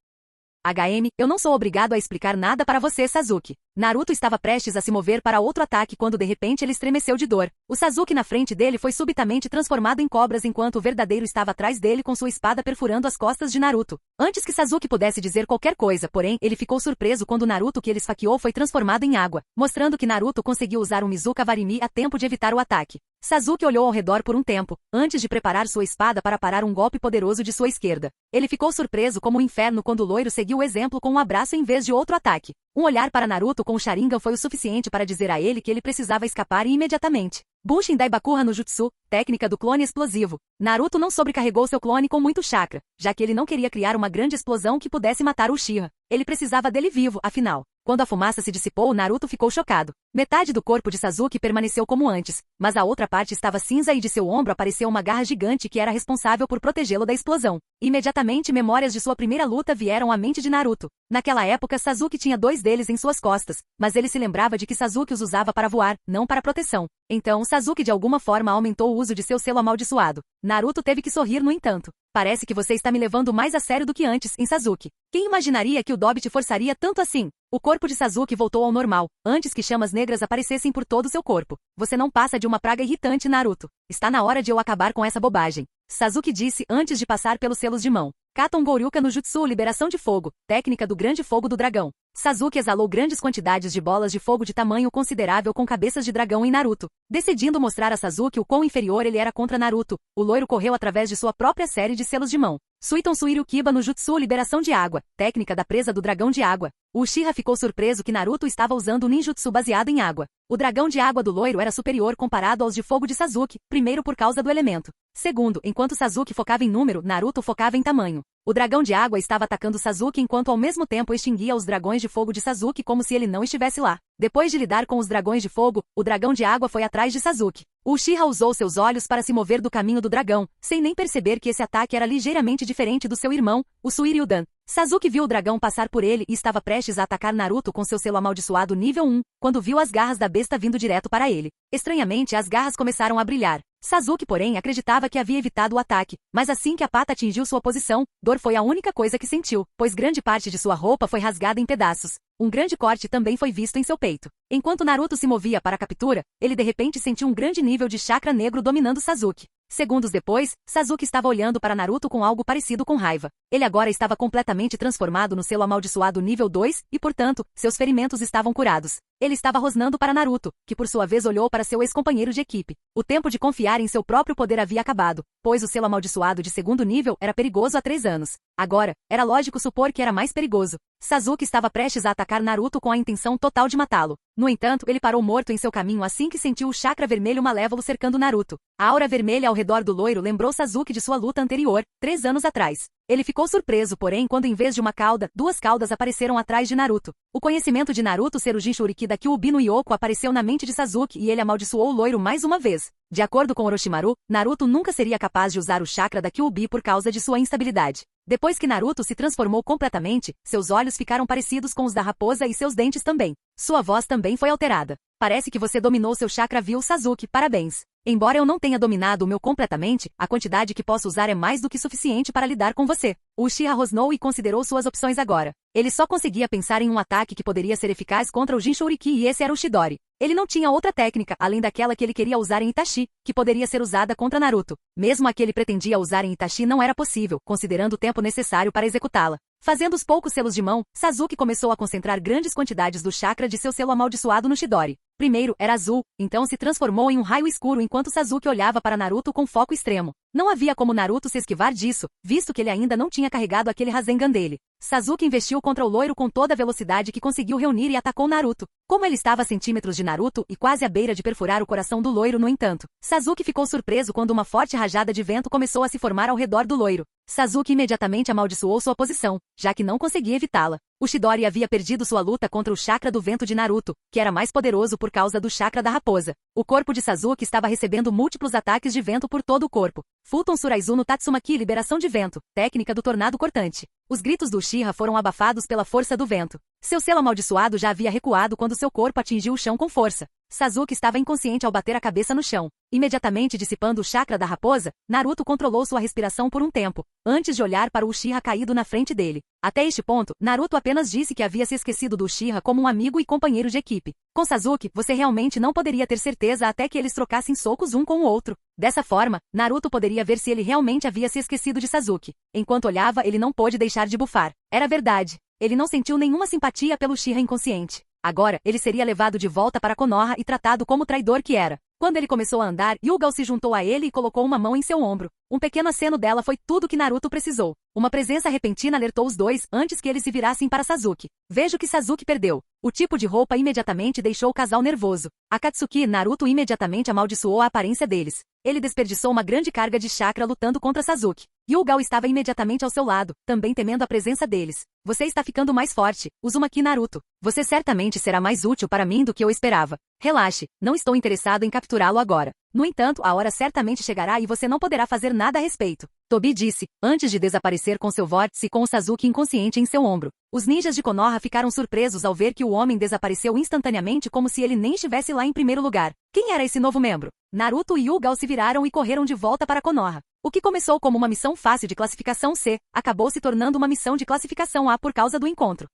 Eu não sou obrigado a explicar nada para você, Sasuke. Naruto estava prestes a se mover para outro ataque quando de repente ele estremeceu de dor. O Sasuke na frente dele foi subitamente transformado em cobras enquanto o verdadeiro estava atrás dele com sua espada perfurando as costas de Naruto. Antes que Sasuke pudesse dizer qualquer coisa, porém, ele ficou surpreso quando o Naruto que ele esfaqueou foi transformado em água, mostrando que Naruto conseguiu usar o Mizuka Varimi a tempo de evitar o ataque. Sasuke olhou ao redor por um tempo, antes de preparar sua espada para parar um golpe poderoso de sua esquerda. Ele ficou surpreso como o inferno quando o loiro seguiu o exemplo com um abraço em vez de outro ataque. Um olhar para Naruto com o Sharingan foi o suficiente para dizer a ele que ele precisava escapar imediatamente. Bushin Daibakuha no Jutsu, técnica do clone explosivo. Naruto não sobrecarregou seu clone com muito chakra, já que ele não queria criar uma grande explosão que pudesse matar o Uchiha. Ele precisava dele vivo, afinal. Quando a fumaça se dissipou, Naruto ficou chocado. Metade do corpo de Sasuke permaneceu como antes, mas a outra parte estava cinza e de seu ombro apareceu uma garra gigante que era responsável por protegê-lo da explosão. Imediatamente memórias de sua primeira luta vieram à mente de Naruto. Naquela época Sasuke tinha 2 deles em suas costas, mas ele se lembrava de que Sasuke os usava para voar, não para proteção. Então Sasuke de alguma forma aumentou o uso de seu selo amaldiçoado. Naruto teve que sorrir no entanto. Parece que você está me levando mais a sério do que antes, em Sasuke. Quem imaginaria que o Dobby te forçaria tanto assim? O corpo de Sasuke voltou ao normal, antes que chamas negras aparecessem por todo o seu corpo. Você não passa de uma praga irritante, Naruto. Está na hora de eu acabar com essa bobagem. Sasuke disse antes de passar pelos selos de mão. Katon Goryuka no Jutsu Liberação de Fogo, técnica do grande fogo do dragão. Sasuke exalou grandes quantidades de bolas de fogo de tamanho considerável com cabeças de dragão em Naruto. Decidindo mostrar a Sasuke o quão inferior ele era contra Naruto, o loiro correu através de sua própria série de selos de mão. Suiton Suiryu Kiba no Jutsu Liberação de Água, técnica da presa do dragão de água. O Uchiha ficou surpreso que Naruto estava usando um ninjutsu baseado em água. O dragão de água do loiro era superior comparado aos de fogo de Sasuke, primeiro por causa do elemento. Segundo, enquanto Sasuke focava em número, Naruto focava em tamanho. O dragão de água estava atacando Sasuke enquanto ao mesmo tempo extinguia os dragões de fogo de Sasuke como se ele não estivesse lá. Depois de lidar com os dragões de fogo, o dragão de água foi atrás de Sasuke. O Uchiha usou seus olhos para se mover do caminho do dragão, sem nem perceber que esse ataque era ligeiramente diferente do seu irmão, o Suiryudan. Sasuke viu o dragão passar por ele e estava prestes a atacar Naruto com seu selo amaldiçoado nível 1, quando viu as garras da besta vindo direto para ele. Estranhamente, as garras começaram a brilhar. Sasuke, porém, acreditava que havia evitado o ataque, mas assim que a pata atingiu sua posição, dor foi a única coisa que sentiu, pois grande parte de sua roupa foi rasgada em pedaços. Um grande corte também foi visto em seu peito. Enquanto Naruto se movia para a captura, ele de repente sentiu um grande nível de chakra negro dominando Sasuke. Segundos depois, Sasuke estava olhando para Naruto com algo parecido com raiva. Ele agora estava completamente transformado no selo amaldiçoado nível 2 e, portanto, seus ferimentos estavam curados. Ele estava rosnando para Naruto, que por sua vez olhou para seu ex-companheiro de equipe. O tempo de confiar em seu próprio poder havia acabado, pois o selo amaldiçoado de segundo nível era perigoso há 3 anos. Agora, era lógico supor que era mais perigoso. Sasuke estava prestes a atacar Naruto com a intenção total de matá-lo. No entanto, ele parou morto em seu caminho assim que sentiu o chakra vermelho malévolo cercando Naruto. A aura vermelha ao redor do loiro lembrou Sasuke de sua luta anterior, 3 anos atrás. Ele ficou surpreso, porém, quando em vez de uma cauda, 2 caudas apareceram atrás de Naruto. O conhecimento de Naruto ser o Jinchuriki da Kyuubi no Yoko apareceu na mente de Sasuke e ele amaldiçoou o loiro mais uma vez. De acordo com Orochimaru, Naruto nunca seria capaz de usar o chakra da Kyuubi por causa de sua instabilidade. Depois que Naruto se transformou completamente, seus olhos ficaram parecidos com os da raposa e seus dentes também. Sua voz também foi alterada. Parece que você dominou seu chakra, viu, Sasuke, parabéns. Embora eu não tenha dominado o meu completamente, a quantidade que posso usar é mais do que suficiente para lidar com você. O Uchiha rosnou e considerou suas opções agora. Ele só conseguia pensar em um ataque que poderia ser eficaz contra o Jinchuriki e esse era o Chidori. Ele não tinha outra técnica, além daquela que ele queria usar em Itachi, que poderia ser usada contra Naruto. Mesmo a que ele pretendia usar em Itachi não era possível, considerando o tempo necessário para executá-la. Fazendo os poucos selos de mão, Sasuke começou a concentrar grandes quantidades do chakra de seu selo amaldiçoado no Chidori. Primeiro, era azul, então se transformou em um raio escuro enquanto Sasuke olhava para Naruto com foco extremo. Não havia como Naruto se esquivar disso, visto que ele ainda não tinha carregado aquele Rasengan dele. Sasuke investiu contra o loiro com toda a velocidade que conseguiu reunir e atacou Naruto. Como ele estava a centímetros de Naruto e quase à beira de perfurar o coração do loiro, no entanto, Sasuke ficou surpreso quando uma forte rajada de vento começou a se formar ao redor do loiro. Sasuke imediatamente amaldiçoou sua posição, já que não conseguia evitá-la. O Chidori havia perdido sua luta contra o chakra do vento de Naruto, que era mais poderoso por causa do chakra da raposa. O corpo de Sasuke estava recebendo múltiplos ataques de vento por todo o corpo. Futon Suraizu no Tatsumaki, liberação de vento, técnica do tornado cortante. Os gritos do Uchiha foram abafados pela força do vento. Seu selo amaldiçoado já havia recuado quando seu corpo atingiu o chão com força. Sasuke estava inconsciente ao bater a cabeça no chão. Imediatamente dissipando o chakra da raposa, Naruto controlou sua respiração por um tempo, antes de olhar para o Uchiha caído na frente dele. Até este ponto, Naruto apenas disse que havia se esquecido do Uchiha como um amigo e companheiro de equipe. Com Sasuke, você realmente não poderia ter certeza até que eles trocassem socos um com o outro. Dessa forma, Naruto poderia ver se ele realmente havia se esquecido de Sasuke. Enquanto olhava, ele não pôde deixar de bufar. Era verdade. Ele não sentiu nenhuma simpatia pelo Uchiha inconsciente. Agora, ele seria levado de volta para Konoha e tratado como traidor que era. Quando ele começou a andar, Hyuga se juntou a ele e colocou uma mão em seu ombro. Um pequeno aceno dela foi tudo que Naruto precisou. Uma presença repentina alertou os dois antes que eles se virassem para Sasuke. Vejo que Sasuke perdeu. O tipo de roupa imediatamente deixou o casal nervoso. Akatsuki e Naruto imediatamente amaldiçoou a aparência deles. Ele desperdiçou uma grande carga de chakra lutando contra Sasuke. Hyuga estava imediatamente ao seu lado, também temendo a presença deles. Você está ficando mais forte, Uzumaki Naruto. Você certamente será mais útil para mim do que eu esperava. Relaxe, não estou interessado em capturá-lo agora. No entanto, a hora certamente chegará e você não poderá fazer nada a respeito. Tobi disse, antes de desaparecer com seu vórtice com o Sasuke inconsciente em seu ombro. Os ninjas de Konoha ficaram surpresos ao ver que o homem desapareceu instantaneamente como se ele nem estivesse lá em primeiro lugar. Quem era esse novo membro? Naruto e Hyuga se viraram e correram de volta para Konoha. O que começou como uma missão fácil de classificação C, acabou se tornando uma missão de classificação A por causa do encontro.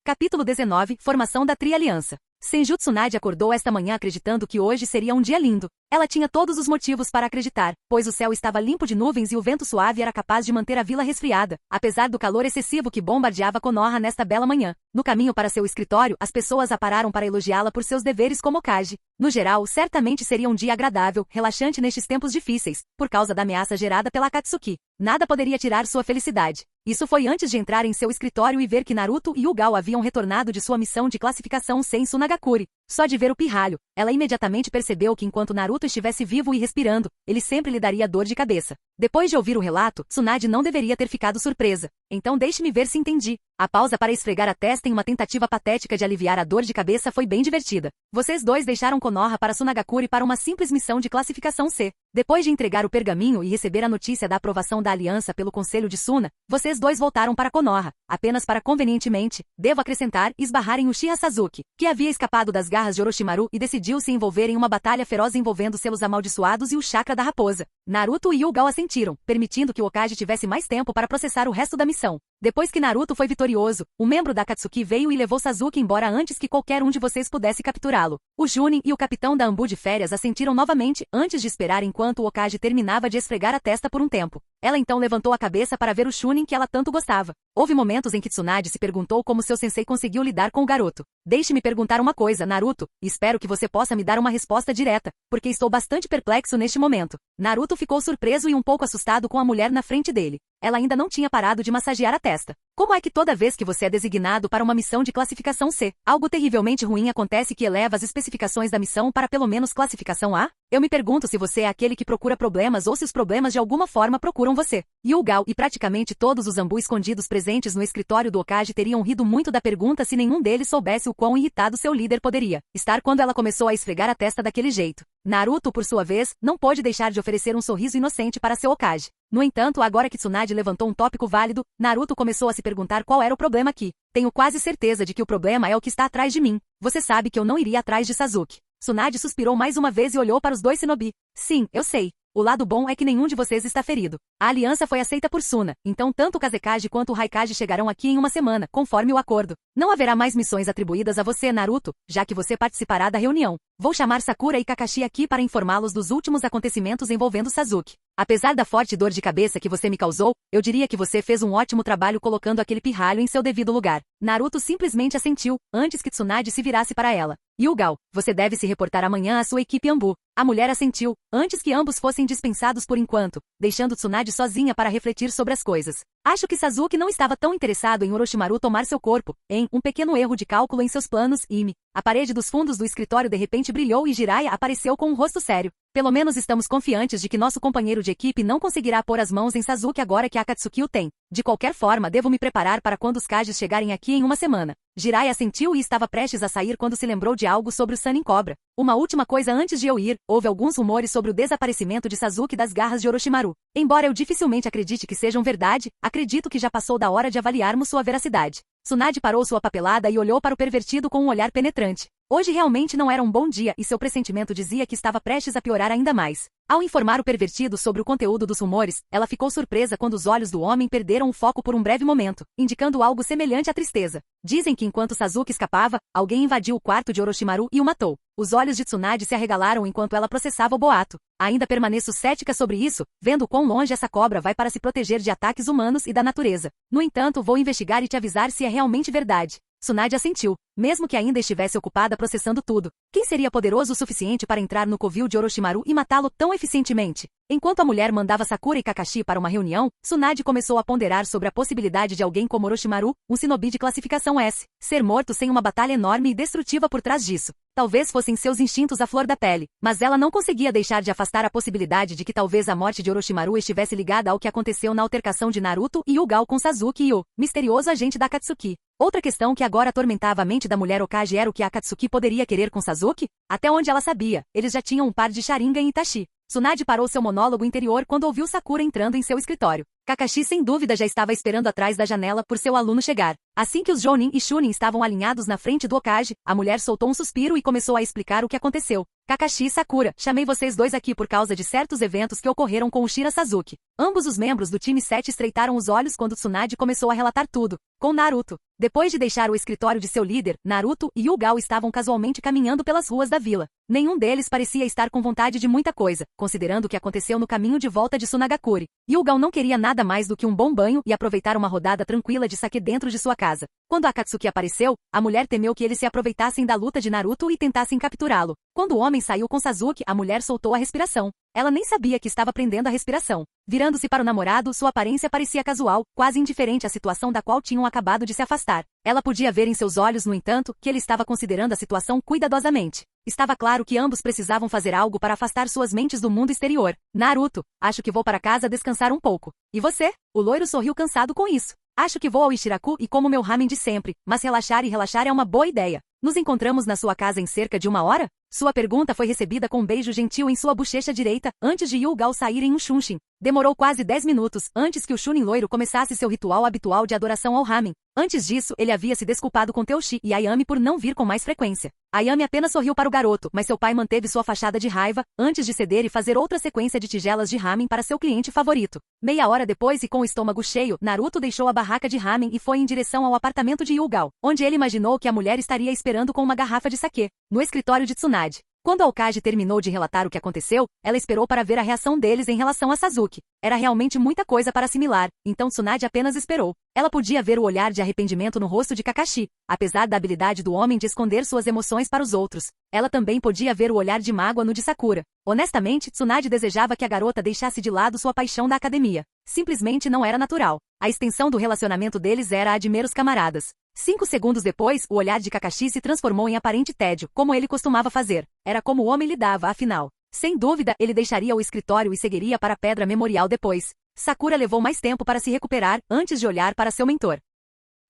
Capítulo 19, Formação da Tri-Aliança. Senju Tsunade acordou esta manhã acreditando que hoje seria um dia lindo. Ela tinha todos os motivos para acreditar, pois o céu estava limpo de nuvens e o vento suave era capaz de manter a vila resfriada, apesar do calor excessivo que bombardeava Konoha nesta bela manhã. No caminho para seu escritório, as pessoas a pararam para elogiá-la por seus deveres como Hokage. No geral, certamente seria um dia agradável, relaxante nestes tempos difíceis, por causa da ameaça gerada pela Akatsuki. Nada poderia tirar sua felicidade. Isso foi antes de entrar em seu escritório e ver que Naruto e Hyuga haviam retornado de sua missão de classificação sem Tsunagakure. Só de ver o pirralho, ela imediatamente percebeu que enquanto Naruto estivesse vivo e respirando, ele sempre lhe daria dor de cabeça. Depois de ouvir o relato, Tsunade não deveria ter ficado surpresa. Então deixe-me ver se entendi. A pausa para esfregar a testa em uma tentativa patética de aliviar a dor de cabeça foi bem divertida. Vocês dois deixaram Konoha para Tsunagakure para uma simples missão de classificação C. Depois de entregar o pergaminho e receber a notícia da aprovação da aliança pelo Conselho de Suna, vocês dois voltaram para Konoha, apenas para convenientemente, devo acrescentar, esbarrar em Uchiha Sasuke, que havia escapado das garras de Orochimaru e decidiu se envolver em uma batalha feroz envolvendo selos amaldiçoados e o chakra da raposa. Naruto e Hyuga assentiram, permitindo que o Hokage tivesse mais tempo para processar o resto da missão. Depois que Naruto foi vitorioso, um membro da Akatsuki veio e levou Sasuke embora antes que qualquer um de vocês pudesse capturá-lo. O Junin e o capitão da Ambu de férias assentiram novamente antes de esperar enquanto o Hokage terminava de esfregar a testa por um tempo. Ela então levantou a cabeça para ver o Chunin que ela tanto gostava. Houve momentos em que Tsunade se perguntou como seu sensei conseguiu lidar com o garoto. Deixe-me perguntar uma coisa, Naruto, e espero que você possa me dar uma resposta direta, porque estou bastante perplexo neste momento. Naruto ficou surpreso e um pouco assustado com a mulher na frente dele. Ela ainda não tinha parado de massagear a testa. Como é que toda vez que você é designado para uma missão de classificação C, algo terrivelmente ruim acontece que eleva as especificações da missão para pelo menos classificação A? Eu me pergunto se você é aquele que procura problemas ou se os problemas de alguma forma procuram você. Hyuga e praticamente todos os Ambu escondidos presentes no escritório do Hokage teriam rido muito da pergunta se nenhum deles soubesse o quão irritado seu líder poderia estar quando ela começou a esfregar a testa daquele jeito. Naruto, por sua vez, não pôde deixar de oferecer um sorriso inocente para seu Hokage. No entanto, agora que Tsunade levantou um tópico válido, Naruto começou a se perguntar qual era o problema aqui. Tenho quase certeza de que o problema é o que está atrás de mim. Você sabe que eu não iria atrás de Sasuke. Tsunade suspirou mais uma vez e olhou para os dois shinobi. Sim, eu sei. O lado bom é que nenhum de vocês está ferido. A aliança foi aceita por Suna, então tanto o Kazekage quanto o Raikage chegarão aqui em uma semana, conforme o acordo. Não haverá mais missões atribuídas a você, Naruto, já que você participará da reunião. Vou chamar Sakura e Kakashi aqui para informá-los dos últimos acontecimentos envolvendo Sasuke. Apesar da forte dor de cabeça que você me causou, eu diria que você fez um ótimo trabalho colocando aquele pirralho em seu devido lugar. Naruto simplesmente assentiu, antes que Tsunade se virasse para ela. Yugal, você deve se reportar amanhã à sua equipe Anbu. A mulher assentiu, antes que ambos fossem dispensados por enquanto, deixando Tsunade sozinha para refletir sobre as coisas. Acho que Sasuke não estava tão interessado em Orochimaru tomar seu corpo, em um pequeno erro de cálculo em seus planos, e a parede dos fundos do escritório de repente brilhou e Jiraiya apareceu com um rosto sério. Pelo menos estamos confiantes de que nosso companheiro de equipe não conseguirá pôr as mãos em Sasuke agora que Akatsuki o tem. De qualquer forma, devo me preparar para quando os Kages chegarem aqui em uma semana. Jiraiya assentiu e estava prestes a sair quando se lembrou de algo sobre o Sannin Cobra. Uma última coisa antes de eu ir, houve alguns rumores sobre o desaparecimento de Sasuke das garras de Orochimaru. Embora eu dificilmente acredite que sejam verdade, acredito que já passou da hora de avaliarmos sua veracidade. Tsunade parou sua papelada e olhou para o pervertido com um olhar penetrante. Hoje realmente não era um bom dia e seu pressentimento dizia que estava prestes a piorar ainda mais. Ao informar o pervertido sobre o conteúdo dos rumores, ela ficou surpresa quando os olhos do homem perderam o foco por um breve momento, indicando algo semelhante à tristeza. Dizem que enquanto Sasuke escapava, alguém invadiu o quarto de Orochimaru e o matou. Os olhos de Tsunade se arregalaram enquanto ela processava o boato. Ainda permaneço cética sobre isso, vendo quão longe essa cobra vai para se proteger de ataques humanos e da natureza. No entanto, vou investigar e te avisar se é realmente verdade. Tsunade assentiu, mesmo que ainda estivesse ocupada processando tudo. Quem seria poderoso o suficiente para entrar no covil de Orochimaru e matá-lo tão eficientemente? Enquanto a mulher mandava Sakura e Kakashi para uma reunião, Tsunade começou a ponderar sobre a possibilidade de alguém como Orochimaru, um shinobi de classificação S, ser morto sem uma batalha enorme e destrutiva por trás disso. Talvez fossem seus instintos à flor da pele, mas ela não conseguia deixar de afastar a possibilidade de que talvez a morte de Orochimaru estivesse ligada ao que aconteceu na altercação de Naruto e Yugal com Sasuke e o misterioso agente da Akatsuki. Outra questão que agora atormentava a mente da mulher Hokage era o que a Akatsuki poderia querer com Sasuke? Até onde ela sabia, eles já tinham um par de Sharingan em Itachi. Tsunade parou seu monólogo interior quando ouviu Sakura entrando em seu escritório. Kakashi sem dúvida já estava esperando atrás da janela por seu aluno chegar. Assim que os Jounin e Chunin estavam alinhados na frente do Hokage, a mulher soltou um suspiro e começou a explicar o que aconteceu. Kakashi e Sakura, chamei vocês dois aqui por causa de certos eventos que ocorreram com o Shira Sasuke. Ambos os membros do time 7 estreitaram os olhos quando Tsunade começou a relatar tudo. Com Naruto. Depois de deixar o escritório de seu líder, Naruto e Yugal estavam casualmente caminhando pelas ruas da vila. Nenhum deles parecia estar com vontade de muita coisa, considerando o que aconteceu no caminho de volta de Sunagakure. Yugal não queria nada mais do que um bom banho e aproveitar uma rodada tranquila de sake dentro de sua casa. Quando Akatsuki apareceu, a mulher temeu que eles se aproveitassem da luta de Naruto e tentassem capturá-lo. Quando o homem saiu com Sasuke, a mulher soltou a respiração. Ela nem sabia que estava prendendo a respiração. Virando-se para o namorado, sua aparência parecia casual, quase indiferente à situação da qual tinham acabado de se afastar. Ela podia ver em seus olhos, no entanto, que ele estava considerando a situação cuidadosamente. Estava claro que ambos precisavam fazer algo para afastar suas mentes do mundo exterior. Naruto, acho que vou para casa descansar um pouco. E você? O loiro sorriu cansado com isso. Acho que vou ao Ichiraku e como meu ramen de sempre, mas relaxar é uma boa ideia. Nos encontramos na sua casa em cerca de 1 hora? Sua pergunta foi recebida com um beijo gentil em sua bochecha direita, antes de Yugal sair em um Shunshin. Demorou quase 10 minutos, antes que o Chunin loiro começasse seu ritual habitual de adoração ao ramen. Antes disso, ele havia se desculpado com Teuchi e Ayami por não vir com mais frequência. Ayami apenas sorriu para o garoto, mas seu pai manteve sua fachada de raiva, antes de ceder e fazer outra sequência de tigelas de ramen para seu cliente favorito. Meia hora depois e com o estômago cheio, Naruto deixou a barraca de ramen e foi em direção ao apartamento de Yugal, onde ele imaginou que a mulher estaria esperando com uma garrafa de saquê, no escritório de Tsunade. Quando a Hokage terminou de relatar o que aconteceu, ela esperou para ver a reação deles em relação a Sasuke. Era realmente muita coisa para assimilar, então Tsunade apenas esperou. Ela podia ver o olhar de arrependimento no rosto de Kakashi, apesar da habilidade do homem de esconder suas emoções para os outros. Ela também podia ver o olhar de mágoa no de Sakura. Honestamente, Tsunade desejava que a garota deixasse de lado sua paixão da academia. Simplesmente não era natural. A extensão do relacionamento deles era a de meros camaradas. 5 segundos depois, o olhar de Kakashi se transformou em aparente tédio, como ele costumava fazer. Era como o homem lidava, afinal. Sem dúvida, ele deixaria o escritório e seguiria para a Pedra Memorial depois. Sakura levou mais tempo para se recuperar, antes de olhar para seu mentor.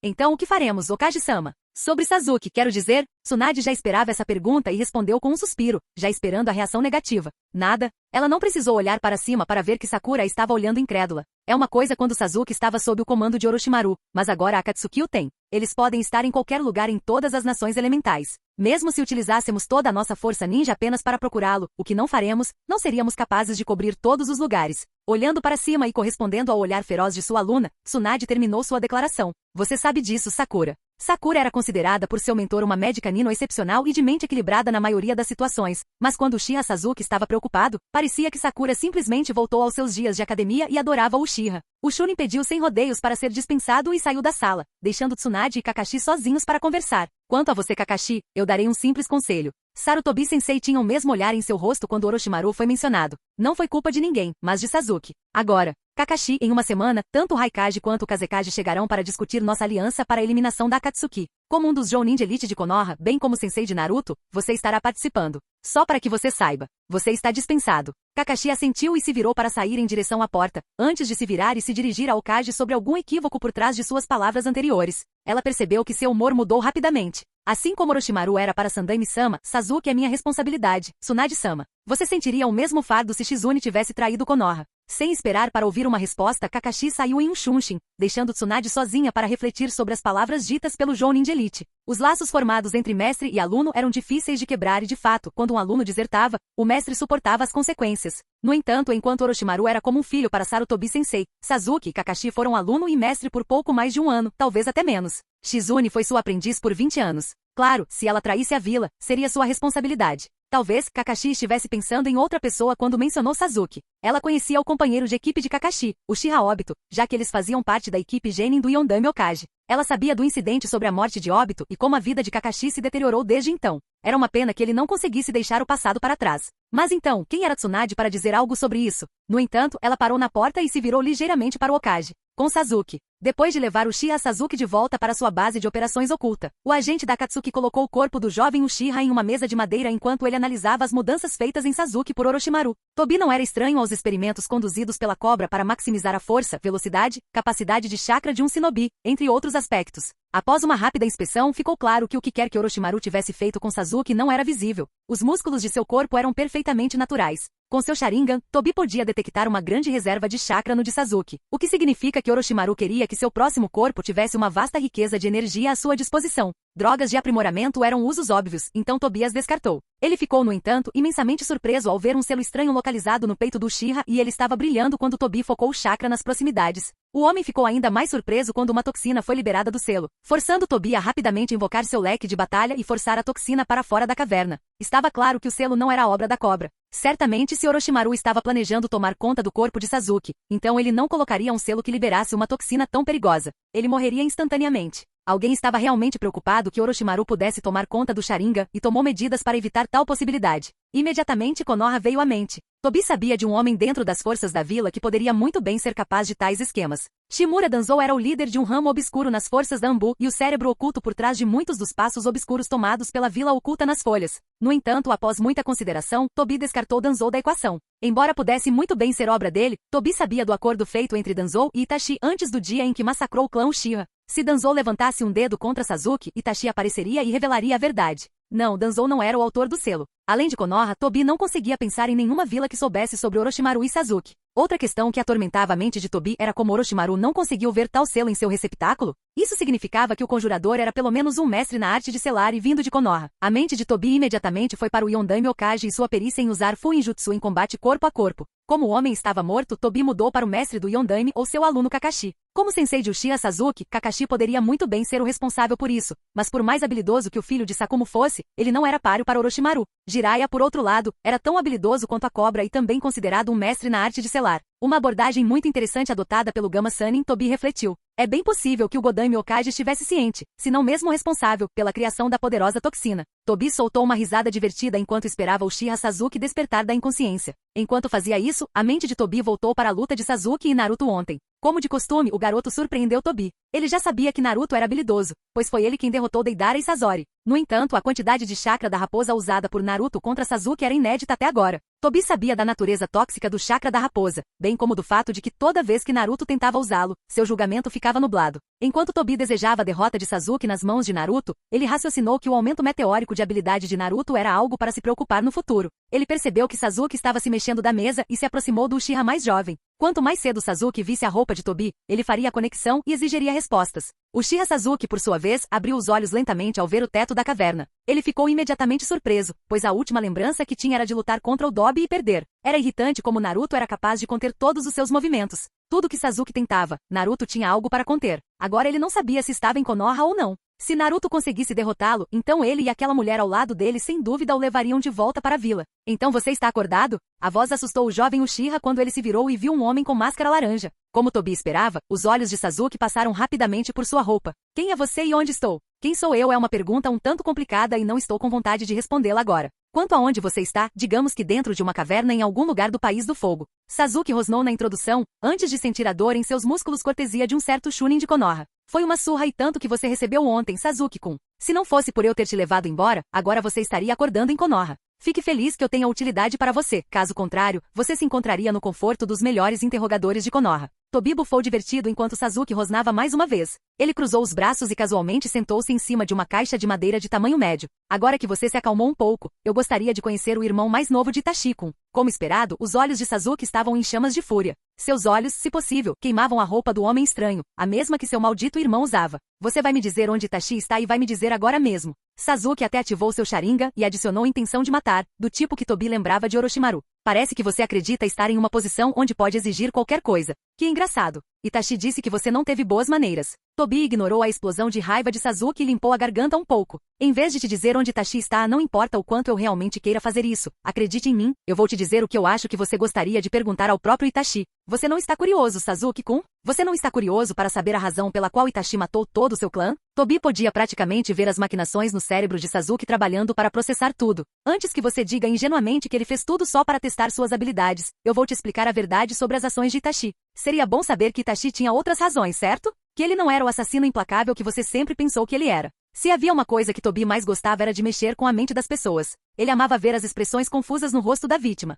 Então o que faremos, Hokage-sama? Sobre Sasuke, quero dizer, Tsunade já esperava essa pergunta e respondeu com um suspiro, já esperando a reação negativa. Nada. Ela não precisou olhar para cima para ver que Sakura estava olhando incrédula. É uma coisa quando Sasuke estava sob o comando de Orochimaru, mas agora Akatsuki o tem. Eles podem estar em qualquer lugar em todas as nações elementais. Mesmo se utilizássemos toda a nossa força ninja apenas para procurá-lo, o que não faremos, não seríamos capazes de cobrir todos os lugares. Olhando para cima e correspondendo ao olhar feroz de sua aluna, Tsunade terminou sua declaração. Você sabe disso, Sakura. Sakura era considerada por seu mentor uma médica Nino excepcional e de mente equilibrada na maioria das situações, mas quando Uchiha Sasuke estava preocupado, parecia que Sakura simplesmente voltou aos seus dias de academia e adorava o Uchiha. O Chunin pediu sem rodeios para ser dispensado e saiu da sala, deixando Tsunade e Kakashi sozinhos para conversar. Quanto a você, Kakashi, eu darei um simples conselho. Sarutobi Sensei tinha o mesmo olhar em seu rosto quando Orochimaru foi mencionado. Não foi culpa de ninguém, mas de Sasuke. Agora, Kakashi, em uma semana, tanto o Raikage quanto o Kazekage chegarão para discutir nossa aliança para a eliminação da Akatsuki. Como um dos Jounin de elite de Konoha, bem como o Sensei de Naruto, você estará participando. Só para que você saiba, você está dispensado. Kakashi assentiu e se virou para sair em direção à porta, antes de se virar e se dirigir ao Kage sobre algum equívoco por trás de suas palavras anteriores. Ela percebeu que seu humor mudou rapidamente. Assim como Orochimaru era para Sandaime-sama, Sasuke é minha responsabilidade, Tsunade-sama. Você sentiria o mesmo fardo se Shizune tivesse traído Konoha. Sem esperar para ouvir uma resposta, Kakashi saiu em um shunshin, deixando Tsunade sozinha para refletir sobre as palavras ditas pelo Jounin de elite. Os laços formados entre mestre e aluno eram difíceis de quebrar e de fato, quando um aluno desertava, o mestre suportava as consequências. No entanto, enquanto Orochimaru era como um filho para Sarutobi Sensei, Sasuke e Kakashi foram aluno e mestre por pouco mais de um ano, talvez até menos. Shizune foi sua aprendiz por 20 anos. Claro, se ela traísse a vila, seria sua responsabilidade. Talvez Kakashi estivesse pensando em outra pessoa quando mencionou Sasuke. Ela conhecia o companheiro de equipe de Kakashi, Uchiha Obito, já que eles faziam parte da equipe Genin do Yondaime Okage. Ela sabia do incidente sobre a morte de Obito e como a vida de Kakashi se deteriorou desde então. Era uma pena que ele não conseguisse deixar o passado para trás. Mas então, quem era Tsunade para dizer algo sobre isso? No entanto, ela parou na porta e se virou ligeiramente para o Okage. Com Sasuke. Depois de levar Uchiha Sasuke de volta para sua base de operações oculta, o agente da Akatsuki colocou o corpo do jovem Uchiha em uma mesa de madeira enquanto ele analisava as mudanças feitas em Sasuke por Orochimaru. Tobi não era estranho aos experimentos conduzidos pela cobra para maximizar a força, velocidade, capacidade de chakra de um shinobi, entre outros aspectos. Após uma rápida inspeção, ficou claro que o que quer que Orochimaru tivesse feito com Sasuke não era visível. Os músculos de seu corpo eram perfeitamente naturais. Com seu Sharingan, Tobi podia detectar uma grande reserva de chakra no de Sasuke, o que significa que Orochimaru queria que seu próximo corpo tivesse uma vasta riqueza de energia à sua disposição. Drogas de aprimoramento eram usos óbvios, então Tobi as descartou. Ele ficou, no entanto, imensamente surpreso ao ver um selo estranho localizado no peito do Uchiha e ele estava brilhando quando Tobi focou o chakra nas proximidades. O homem ficou ainda mais surpreso quando uma toxina foi liberada do selo, forçando Tobi a rapidamente invocar seu leque de batalha e forçar a toxina para fora da caverna. Estava claro que o selo não era obra da cobra. Certamente se Orochimaru estava planejando tomar conta do corpo de Sasuke, então ele não colocaria um selo que liberasse uma toxina tão perigosa. Ele morreria instantaneamente. Alguém estava realmente preocupado que Orochimaru pudesse tomar conta do Sharingan e tomou medidas para evitar tal possibilidade. Imediatamente Konoha veio à mente. Tobi sabia de um homem dentro das forças da vila que poderia muito bem ser capaz de tais esquemas. Shimura Danzou era o líder de um ramo obscuro nas forças da Anbu e o cérebro oculto por trás de muitos dos passos obscuros tomados pela vila oculta nas folhas. No entanto, após muita consideração, Tobi descartou Danzou da equação. Embora pudesse muito bem ser obra dele, Tobi sabia do acordo feito entre Danzou e Itachi antes do dia em que massacrou o clã Uchiha. Se Danzou levantasse um dedo contra Sasuke, Itachi apareceria e revelaria a verdade. Não, Danzou não era o autor do selo. Além de Konoha, Tobi não conseguia pensar em nenhuma vila que soubesse sobre Orochimaru e Sasuke. Outra questão que atormentava a mente de Tobi era como Orochimaru não conseguiu ver tal selo em seu receptáculo. Isso significava que o conjurador era pelo menos um mestre na arte de selar e vindo de Konoha. A mente de Tobi imediatamente foi para o Yondaime Okage e sua perícia em usar Fuinjutsu em combate corpo a corpo. Como o homem estava morto, Tobi mudou para o mestre do Yondaime ou seu aluno Kakashi. Como sensei de Uchiha Sasuke, Kakashi poderia muito bem ser o responsável por isso, mas por mais habilidoso que o filho de Sakumo fosse, ele não era páreo para Orochimaru. Jiraiya, por outro lado, era tão habilidoso quanto a cobra e também considerado um mestre na arte de selar. Uma abordagem muito interessante adotada pelo Gama Sanin, Tobi refletiu. É bem possível que o Godaime Okage estivesse ciente, se não mesmo responsável, pela criação da poderosa toxina. Tobi soltou uma risada divertida enquanto esperava Uchiha Sasuke despertar da inconsciência. Enquanto fazia isso, a mente de Tobi voltou para a luta de Sasuke e Naruto ontem. Como de costume, o garoto surpreendeu Tobi. Ele já sabia que Naruto era habilidoso, pois foi ele quem derrotou Deidara e Sasori. No entanto, a quantidade de chakra da raposa usada por Naruto contra Sasuke era inédita até agora. Tobi sabia da natureza tóxica do chakra da raposa, bem como do fato de que toda vez que Naruto tentava usá-lo, seu julgamento ficava nublado. Enquanto Tobi desejava a derrota de Sasuke nas mãos de Naruto, ele raciocinou que o aumento meteórico de habilidade de Naruto era algo para se preocupar no futuro. Ele percebeu que Sasuke estava se mexendo da mesa e se aproximou do Uchiha mais jovem. Quanto mais cedo Sasuke visse a roupa de Tobi, ele faria a conexão e exigiria respostas. Uchiha Sasuke, por sua vez, abriu os olhos lentamente ao ver o teto da caverna. Ele ficou imediatamente surpreso, pois a última lembrança que tinha era de lutar contra o Dobby e perder. Era irritante como Naruto era capaz de conter todos os seus movimentos. Tudo que Sasuke tentava, Naruto tinha algo para conter. Agora ele não sabia se estava em Konoha ou não. Se Naruto conseguisse derrotá-lo, então ele e aquela mulher ao lado dele sem dúvida o levariam de volta para a vila. Então você está acordado? A voz assustou o jovem Uchiha quando ele se virou e viu um homem com máscara laranja. Como Tobi esperava, os olhos de Sasuke passaram rapidamente por sua roupa. Quem é você e onde estou? Quem sou eu é uma pergunta um tanto complicada e não estou com vontade de respondê-la agora. Quanto a onde você está, digamos que dentro de uma caverna em algum lugar do País do Fogo. Sasuke rosnou na introdução, antes de sentir a dor em seus músculos cortesia de um certo Chunin de Konoha. Foi uma surra e tanto que você recebeu ontem, Sasuke-kun. Se não fosse por eu ter te levado embora, agora você estaria acordando em Konoha. Fique feliz que eu tenha utilidade para você, caso contrário, você se encontraria no conforto dos melhores interrogadores de Konoha. Tobi bufou divertido enquanto Sasuke rosnava mais uma vez. Ele cruzou os braços e casualmente sentou-se em cima de uma caixa de madeira de tamanho médio. Agora que você se acalmou um pouco, eu gostaria de conhecer o irmão mais novo de Itachi-kun. Como esperado, os olhos de Sasuke estavam em chamas de fúria. Seus olhos, se possível, queimavam a roupa do homem estranho, a mesma que seu maldito irmão usava. Você vai me dizer onde Itachi está e vai me dizer agora mesmo. Sasuke até ativou seu Sharingan e adicionou intenção de matar, do tipo que Tobi lembrava de Orochimaru. Parece que você acredita estar em uma posição onde pode exigir qualquer coisa. Que engraçado. Itachi disse que você não teve boas maneiras. Tobi ignorou a explosão de raiva de Sasuke e limpou a garganta um pouco. Em vez de te dizer onde Itachi está, não importa o quanto eu realmente queira fazer isso. Acredite em mim, eu vou te dizer o que eu acho que você gostaria de perguntar ao próprio Itachi. Você não está curioso, Sasuke-kun? Você não está curioso para saber a razão pela qual Itachi matou todo o seu clã? Tobi podia praticamente ver as maquinações no cérebro de Sasuke trabalhando para processar tudo. Antes que você diga ingenuamente que ele fez tudo só para testar suas habilidades, eu vou te explicar a verdade sobre as ações de Itachi. Seria bom saber que Itachi tinha outras razões, certo? Que ele não era o assassino implacável que você sempre pensou que ele era. Se havia uma coisa que Tobi mais gostava era de mexer com a mente das pessoas. Ele amava ver as expressões confusas no rosto da vítima.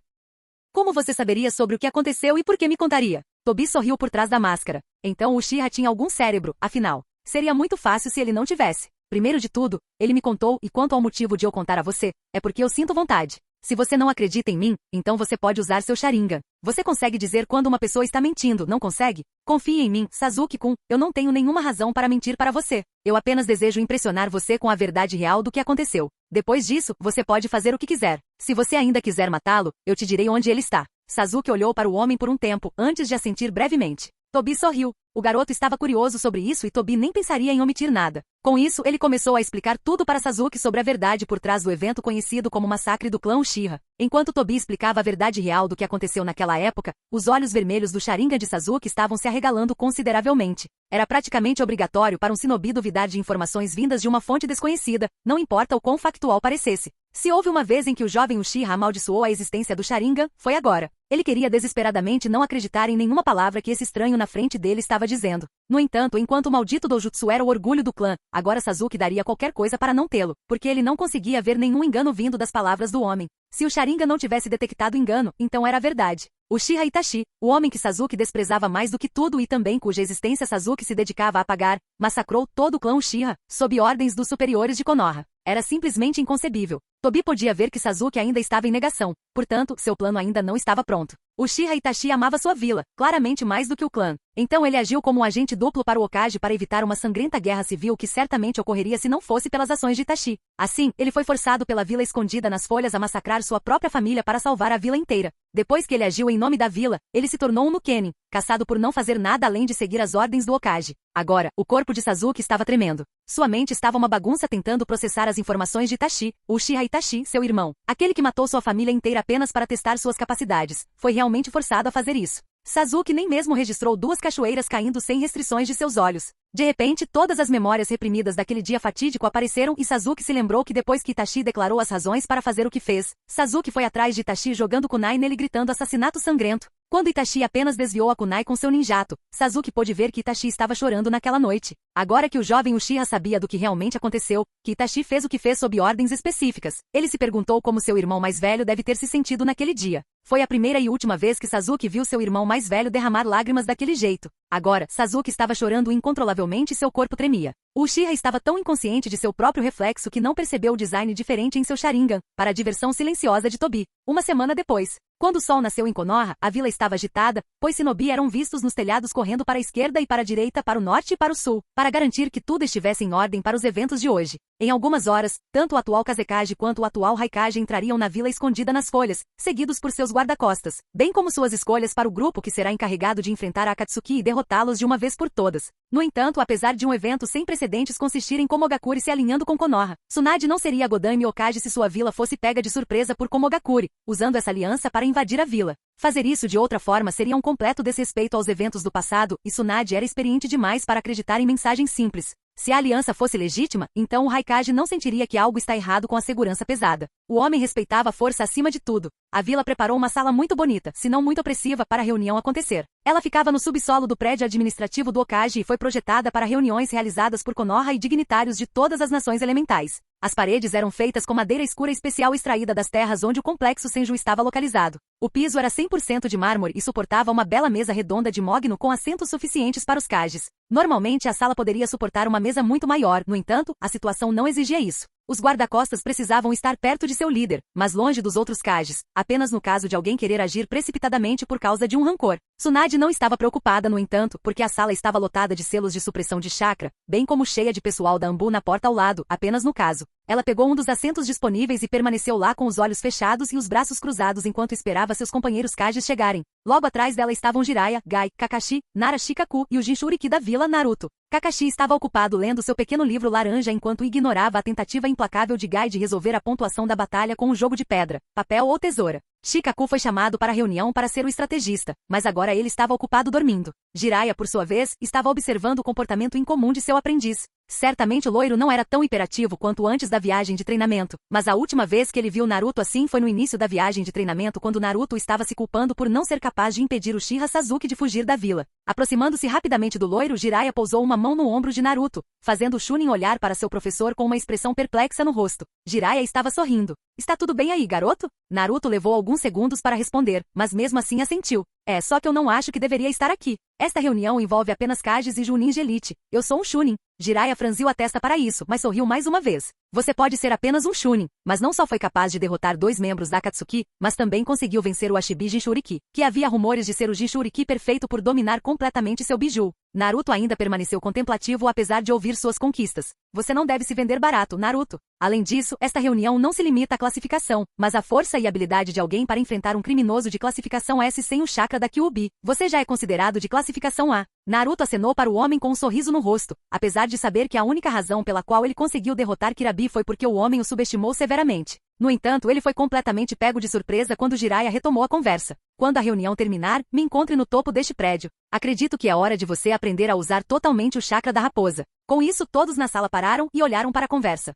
Como você saberia sobre o que aconteceu e por que me contaria? Tobi sorriu por trás da máscara. Então o Uchiha tinha algum cérebro, afinal. Seria muito fácil se ele não tivesse. Primeiro de tudo, ele me contou e quanto ao motivo de eu contar a você, é porque eu sinto vontade. Se você não acredita em mim, então você pode usar seu Sharingan. Você consegue dizer quando uma pessoa está mentindo, não consegue? Confie em mim, Sasuke-kun, eu não tenho nenhuma razão para mentir para você. Eu apenas desejo impressionar você com a verdade real do que aconteceu. Depois disso, você pode fazer o que quiser. Se você ainda quiser matá-lo, eu te direi onde ele está. Sasuke olhou para o homem por um tempo, antes de assentir brevemente. Tobi sorriu. O garoto estava curioso sobre isso e Tobi nem pensaria em omitir nada. Com isso, ele começou a explicar tudo para Sasuke sobre a verdade por trás do evento conhecido como Massacre do Clã Uchiha. Enquanto Tobi explicava a verdade real do que aconteceu naquela época, os olhos vermelhos do Sharingan de Sasuke estavam se arregalando consideravelmente. Era praticamente obrigatório para um shinobi duvidar de informações vindas de uma fonte desconhecida, não importa o quão factual parecesse. Se houve uma vez em que o jovem Uchiha amaldiçoou a existência do Sharingan, foi agora. Ele queria desesperadamente não acreditar em nenhuma palavra que esse estranho na frente dele estava dizendo. No entanto, enquanto o maldito Dojutsu era o orgulho do clã, agora Sasuke daria qualquer coisa para não tê-lo, porque ele não conseguia ver nenhum engano vindo das palavras do homem. Se o Sharingan não tivesse detectado engano, então era verdade. Uchiha Itachi, o homem que Sasuke desprezava mais do que tudo e também cuja existência Sasuke se dedicava a apagar, massacrou todo o clã Uchiha, sob ordens dos superiores de Konoha. Era simplesmente inconcebível. Tobi podia ver que Sasuke ainda estava em negação, portanto, seu plano ainda não estava pronto. Uchiha Itachi amava sua vila, claramente mais do que o clã. Então ele agiu como um agente duplo para o Hokage para evitar uma sangrenta guerra civil que certamente ocorreria se não fosse pelas ações de Itachi. Assim, ele foi forçado pela vila escondida nas folhas a massacrar sua própria família para salvar a vila inteira. Depois que ele agiu em nome da vila, ele se tornou um Nukenin, caçado por não fazer nada além de seguir as ordens do Hokage. Agora, o corpo de Sasuke estava tremendo. Sua mente estava uma bagunça tentando processar as informações de Itachi, Uchiha Itachi, seu irmão. Aquele que matou sua família inteira apenas para testar suas capacidades. Foi realmente forçado a fazer isso. Sasuke nem mesmo registrou 2 cachoeiras caindo sem restrições de seus olhos. De repente, todas as memórias reprimidas daquele dia fatídico apareceram e Sasuke se lembrou que depois que Itachi declarou as razões para fazer o que fez, Sasuke foi atrás de Itachi jogando kunai nele gritando assassinato sangrento. Quando Itachi apenas desviou a kunai com seu ninjato, Sasuke pôde ver que Itachi estava chorando naquela noite. Agora que o jovem Uchiha sabia do que realmente aconteceu, que Itachi fez o que fez sob ordens específicas, ele se perguntou como seu irmão mais velho deve ter se sentido naquele dia. Foi a primeira e última vez que Sasuke viu seu irmão mais velho derramar lágrimas daquele jeito. Agora, Sasuke estava chorando incontrolavelmente e seu corpo tremia. O Uchiha estava tão inconsciente de seu próprio reflexo que não percebeu o design diferente em seu Sharingan, para a diversão silenciosa de Tobi. Uma semana depois, Quando o sol nasceu em Konoha, a vila estava agitada, pois shinobi eram vistos nos telhados correndo para a esquerda e para a direita, para o norte e para o sul, para garantir que tudo estivesse em ordem para os eventos de hoje. Em algumas horas, tanto o atual Kazekage quanto o atual Raikage entrariam na vila escondida nas folhas, seguidos por seus guarda-costas, bem como suas escolhas para o grupo que será encarregado de enfrentar a Akatsuki e derrotá-los de uma vez por todas. No entanto, apesar de um evento sem precedentes consistir em Komogakure se alinhando com Konoha, Tsunade não seria Godami Okage se sua vila fosse pega de surpresa por Komogakure, usando essa aliança para invadir a vila. Fazer isso de outra forma seria um completo desrespeito aos eventos do passado, e Tsunade era experiente demais para acreditar em mensagens simples. Se a aliança fosse legítima, então o Raikage não sentiria que algo está errado com a segurança pesada. O homem respeitava a força acima de tudo. A vila preparou uma sala muito bonita, se não muito opressiva, para a reunião acontecer. Ela ficava no subsolo do prédio administrativo do Okage e foi projetada para reuniões realizadas por Konoha e dignitários de todas as nações elementais. As paredes eram feitas com madeira escura especial extraída das terras onde o complexo Senju estava localizado. O piso era 100% de mármore e suportava uma bela mesa redonda de mogno com assentos suficientes para os Kages. Normalmente a sala poderia suportar uma mesa muito maior, no entanto, a situação não exigia isso. Os guarda-costas precisavam estar perto de seu líder, mas longe dos outros Kages, apenas no caso de alguém querer agir precipitadamente por causa de um rancor. Tsunade não estava preocupada, no entanto, porque a sala estava lotada de selos de supressão de chakra, bem como cheia de pessoal da Anbu na porta ao lado, apenas no caso. Ela pegou um dos assentos disponíveis e permaneceu lá com os olhos fechados e os braços cruzados enquanto esperava seus companheiros Kages chegarem. Logo atrás dela estavam Jiraiya, Gai, Kakashi, Nara Shikaku e o Jinchuriki da vila Naruto. Kakashi estava ocupado lendo seu pequeno livro laranja enquanto ignorava a tentativa implacável de Gai de resolver a pontuação da batalha com um jogo de pedra, papel ou tesoura. Shikaku foi chamado para a reunião para ser o estrategista, mas agora ele estava ocupado dormindo. Jiraiya, por sua vez, estava observando o comportamento incomum de seu aprendiz. Certamente o loiro não era tão hiperativo quanto antes da viagem de treinamento, mas a última vez que ele viu Naruto assim foi no início da viagem de treinamento quando Naruto estava se culpando por não ser capaz de impedir o Uchiha Sasuke de fugir da vila. Aproximando-se rapidamente do loiro, Jiraiya pousou uma mão no ombro de Naruto, fazendo o Chunin olhar para seu professor com uma expressão perplexa no rosto. Jiraiya estava sorrindo. Está tudo bem aí, garoto? Naruto levou alguns segundos para responder, mas mesmo assim assentiu. É só que eu não acho que deveria estar aqui. Esta reunião envolve apenas Kages e Junin de elite. Eu sou um Chunin. Jiraiya franziu a testa para isso, mas sorriu mais uma vez. Você pode ser apenas um Chunin, mas não só foi capaz de derrotar 2 membros da Akatsuki, mas também conseguiu vencer o Ashibi Jinchuriki, que havia rumores de ser o Jinchuriki perfeito por dominar completamente seu biju. Naruto ainda permaneceu contemplativo apesar de ouvir suas conquistas. Você não deve se vender barato, Naruto. Além disso, esta reunião não se limita à classificação, mas à força e habilidade de alguém para enfrentar um criminoso de classificação S sem o chakra da Kyuubi. Você já é considerado de classificação A. Naruto acenou para o homem com um sorriso no rosto, apesar de saber que a única razão pela qual ele conseguiu derrotar Kirabi foi porque o homem o subestimou severamente. No entanto, ele foi completamente pego de surpresa quando Jiraiya retomou a conversa. Quando a reunião terminar, me encontre no topo deste prédio. Acredito que é hora de você aprender a usar totalmente o chakra da raposa. Com isso, todos na sala pararam e olharam para a conversa.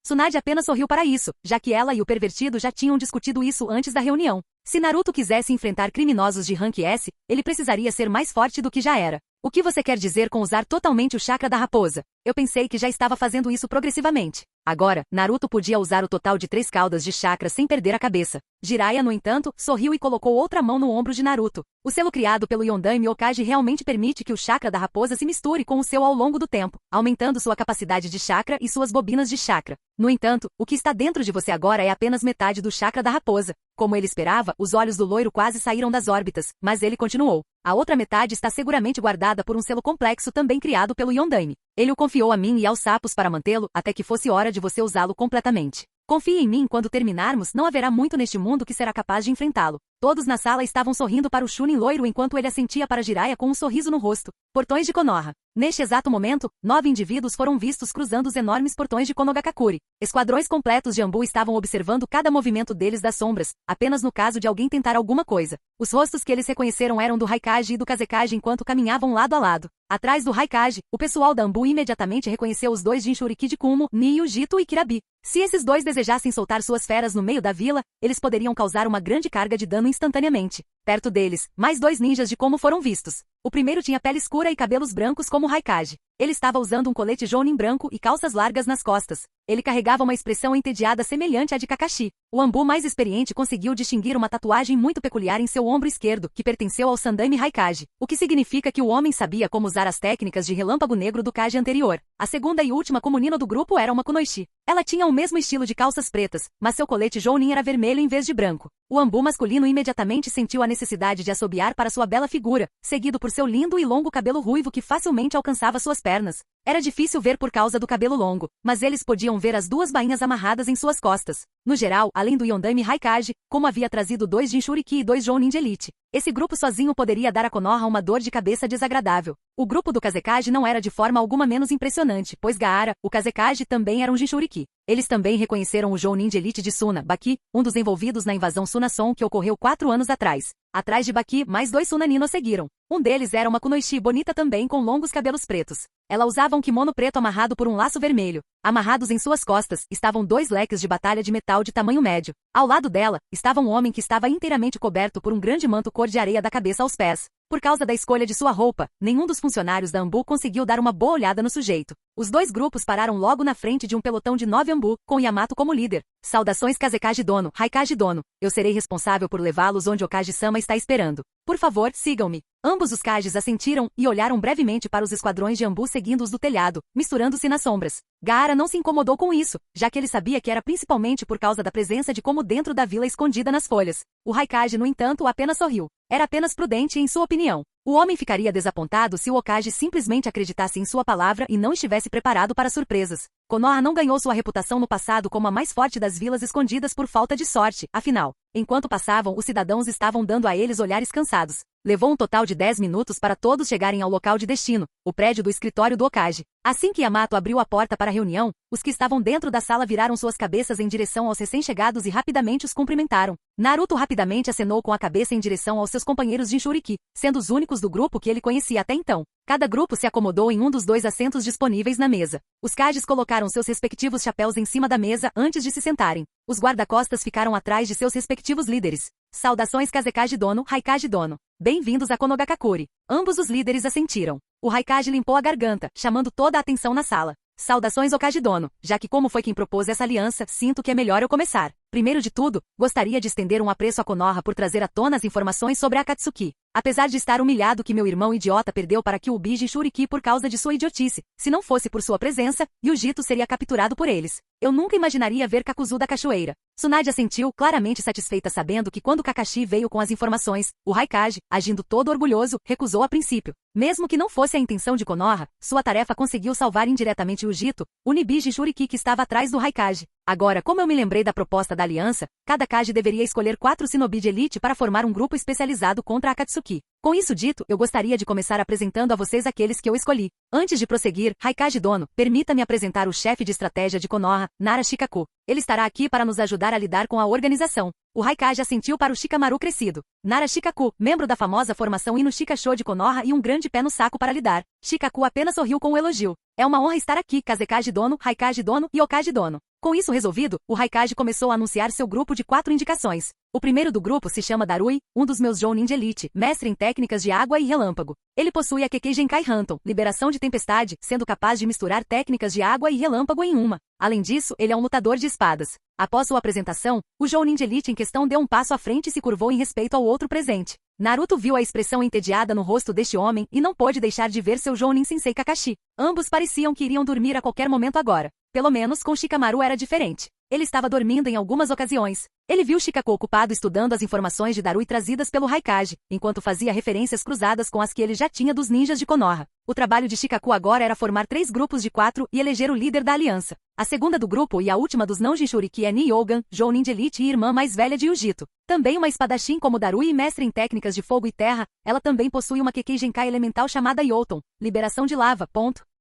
Tsunade apenas sorriu para isso, já que ela e o pervertido já tinham discutido isso antes da reunião. Se Naruto quisesse enfrentar criminosos de rank S, ele precisaria ser mais forte do que já era. O que você quer dizer com usar totalmente o chakra da raposa? Eu pensei que já estava fazendo isso progressivamente. Agora, Naruto podia usar o total de 3 caudas de chakra sem perder a cabeça. Jiraiya, no entanto, sorriu e colocou outra mão no ombro de Naruto. O selo criado pelo Yondaime Okage realmente permite que o chakra da raposa se misture com o seu ao longo do tempo, aumentando sua capacidade de chakra e suas bobinas de chakra. No entanto, o que está dentro de você agora é apenas metade do chakra da raposa. Como ele esperava, os olhos do loiro quase saíram das órbitas, mas ele continuou. A outra metade está seguramente guardada por um selo complexo também criado pelo Yondaime. Ele o confiou a mim e aos sapos para mantê-lo até que fosse hora de você usá-lo completamente. Confie em mim, quando terminarmos, não haverá muito neste mundo que será capaz de enfrentá-lo. Todos na sala estavam sorrindo para o Chunin loiro enquanto ele assentia para Jiraiya com um sorriso no rosto. Portões de Konoha. Neste exato momento, 9 indivíduos foram vistos cruzando os enormes portões de Konogakure. Esquadrões completos de Anbu estavam observando cada movimento deles das sombras, apenas no caso de alguém tentar alguma coisa. Os rostos que eles reconheceram eram do Raikage e do Kazekage enquanto caminhavam lado a lado. Atrás do Raikage, o pessoal da Anbu imediatamente reconheceu os 2 Jinchuriki de Kumo, Niyu, Jito e Kirabi. Se esses 2 desejassem soltar suas feras no meio da vila, eles poderiam causar uma grande carga de dano instantaneamente. Perto deles, mais 2 ninjas de Como foram vistos. O primeiro tinha pele escura e cabelos brancos como Raikage. Ele estava usando um colete jounin branco e calças largas nas costas. Ele carregava uma expressão entediada semelhante à de Kakashi. O Anbu mais experiente conseguiu distinguir uma tatuagem muito peculiar em seu ombro esquerdo, que pertenceu ao Sandaime Raikage, o que significa que o homem sabia como usar as técnicas de relâmpago negro do Kage anterior. A segunda e última Kumonino do grupo era uma Kunoichi. Ela tinha o mesmo estilo de calças pretas, mas seu colete jounin era vermelho em vez de branco. O Anbu masculino imediatamente sentiu a necessidade de assobiar para sua bela figura, seguido por seu lindo e longo cabelo ruivo que facilmente alcançava suas pernas. Era difícil ver por causa do cabelo longo, mas eles podiam ver as duas bainhas amarradas em suas costas. No geral, além do Yondaime Raikage, como havia trazido 2 Jinchuriki e 2 Jounin de elite, esse grupo sozinho poderia dar a Konoha uma dor de cabeça desagradável. O grupo do Kazekage não era de forma alguma menos impressionante, pois Gaara, o Kazekage, também era um Jinchuriki. Eles também reconheceram o Jounin de elite de Suna, Baki, um dos envolvidos na invasão Sunason que ocorreu 4 anos atrás. Atrás de Baki, mais 2 Sunaninos seguiram. Um deles era uma Kunoichi bonita também com longos cabelos pretos. Ela usava um kimono preto amarrado por um laço vermelho. Amarrados em suas costas, estavam 2 leques de batalha de metal de tamanho médio. Ao lado dela, estava um homem que estava inteiramente coberto por um grande manto cor de areia da cabeça aos pés. Por causa da escolha de sua roupa, nenhum dos funcionários da Anbu conseguiu dar uma boa olhada no sujeito. Os 2 grupos pararam logo na frente de um pelotão de 9 Anbu, com Yamato como líder. Saudações Kazekage Dono, Raikage Dono. Eu serei responsável por levá-los onde o Kage-sama está esperando. Por favor, sigam-me. Ambos os Kages assentiram e olharam brevemente para os esquadrões de Anbu seguindo-os do telhado, misturando-se nas sombras. Gaara não se incomodou com isso, já que ele sabia que era principalmente por causa da presença de como dentro da vila escondida nas folhas. O Raikage, no entanto, apenas sorriu. Era apenas prudente em sua opinião. O homem ficaria desapontado se o Hokage simplesmente acreditasse em sua palavra e não estivesse preparado para surpresas. Konoha não ganhou sua reputação no passado como a mais forte das vilas escondidas por falta de sorte, afinal. Enquanto passavam, os cidadãos estavam dando a eles olhares cansados. Levou um total de 10 minutos para todos chegarem ao local de destino, o prédio do escritório do Hokage. Assim que Yamato abriu a porta para a reunião, os que estavam dentro da sala viraram suas cabeças em direção aos recém-chegados e rapidamente os cumprimentaram. Naruto rapidamente acenou com a cabeça em direção aos seus companheiros Jinchuriki, sendo os únicos do grupo que ele conhecia até então. Cada grupo se acomodou em um dos 2 assentos disponíveis na mesa. Os Kages colocaram seus respectivos chapéus em cima da mesa antes de se sentarem. Os guarda-costas ficaram atrás de seus respectivos líderes. Saudações Kazekage Dono, Raikage Dono. Bem-vindos a Konogakakuri. Ambos os líderes assentiram. O Raikage limpou a garganta, chamando toda a atenção na sala. Saudações Hokage Dono, já que como foi quem propôs essa aliança, sinto que é melhor eu começar. Primeiro de tudo, gostaria de estender um apreço a Konoha por trazer à tona as informações sobre a Akatsuki. Apesar de estar humilhado que meu irmão idiota perdeu para Kyuubi Jinchuriki por causa de sua idiotice, se não fosse por sua presença, Yujito seria capturado por eles. Eu nunca imaginaria ver Kakuzu da cachoeira. Tsunade assentiu, claramente satisfeita sabendo que quando Kakashi veio com as informações, o Raikage, agindo todo orgulhoso, recusou a princípio. Mesmo que não fosse a intenção de Konoha, sua tarefa conseguiu salvar indiretamente Yujito, o Nibi Jinchuriki que estava atrás do Raikage. Agora, como eu me lembrei da proposta da aliança, cada Kage deveria escolher 4 shinobi de elite para formar um grupo especializado contra a Akatsuki. Com isso dito, eu gostaria de começar apresentando a vocês aqueles que eu escolhi. Antes de prosseguir, Raikage Dono, permita-me apresentar o chefe de estratégia de Konoha, Nara Shikaku. Ele estará aqui para nos ajudar a lidar com a organização. O Raikage assentiu para o Shikamaru crescido. Nara Shikaku, membro da famosa formação Inushika-sho de Konoha e um grande pé no saco para lidar. Shikaku apenas sorriu com o elogio. É uma honra estar aqui, Kazekage Dono, Raikage Dono e Hokage Dono. Com isso resolvido, o Raikage começou a anunciar seu grupo de 4 indicações. O primeiro do grupo se chama Darui, um dos meus Jounin de elite, mestre em técnicas de água e relâmpago. Ele possui a Kekkei Genkai Hanton, liberação de tempestade, sendo capaz de misturar técnicas de água e relâmpago em uma. Além disso, ele é um lutador de espadas. Após sua apresentação, o Jounin de elite em questão deu um passo à frente e se curvou em respeito ao outro presente. Naruto viu a expressão entediada no rosto deste homem e não pôde deixar de ver seu Jounin Sensei Kakashi. Ambos pareciam que iriam dormir a qualquer momento agora. Pelo menos com Shikamaru era diferente. Ele estava dormindo em algumas ocasiões. Ele viu Shikaku ocupado estudando as informações de Darui trazidas pelo Raikage, enquanto fazia referências cruzadas com as que ele já tinha dos ninjas de Konoha. O trabalho de Shikaku agora era formar 3 grupos de 4 e eleger o líder da aliança. A segunda do grupo e a última dos não Jinchuriki é Nyogan, Jounin de elite e irmã mais velha de Yujito. Também uma espadachim como Darui e mestre em técnicas de fogo e terra, ela também possui uma Kekkei Genkai elemental chamada Yoton, liberação de lava.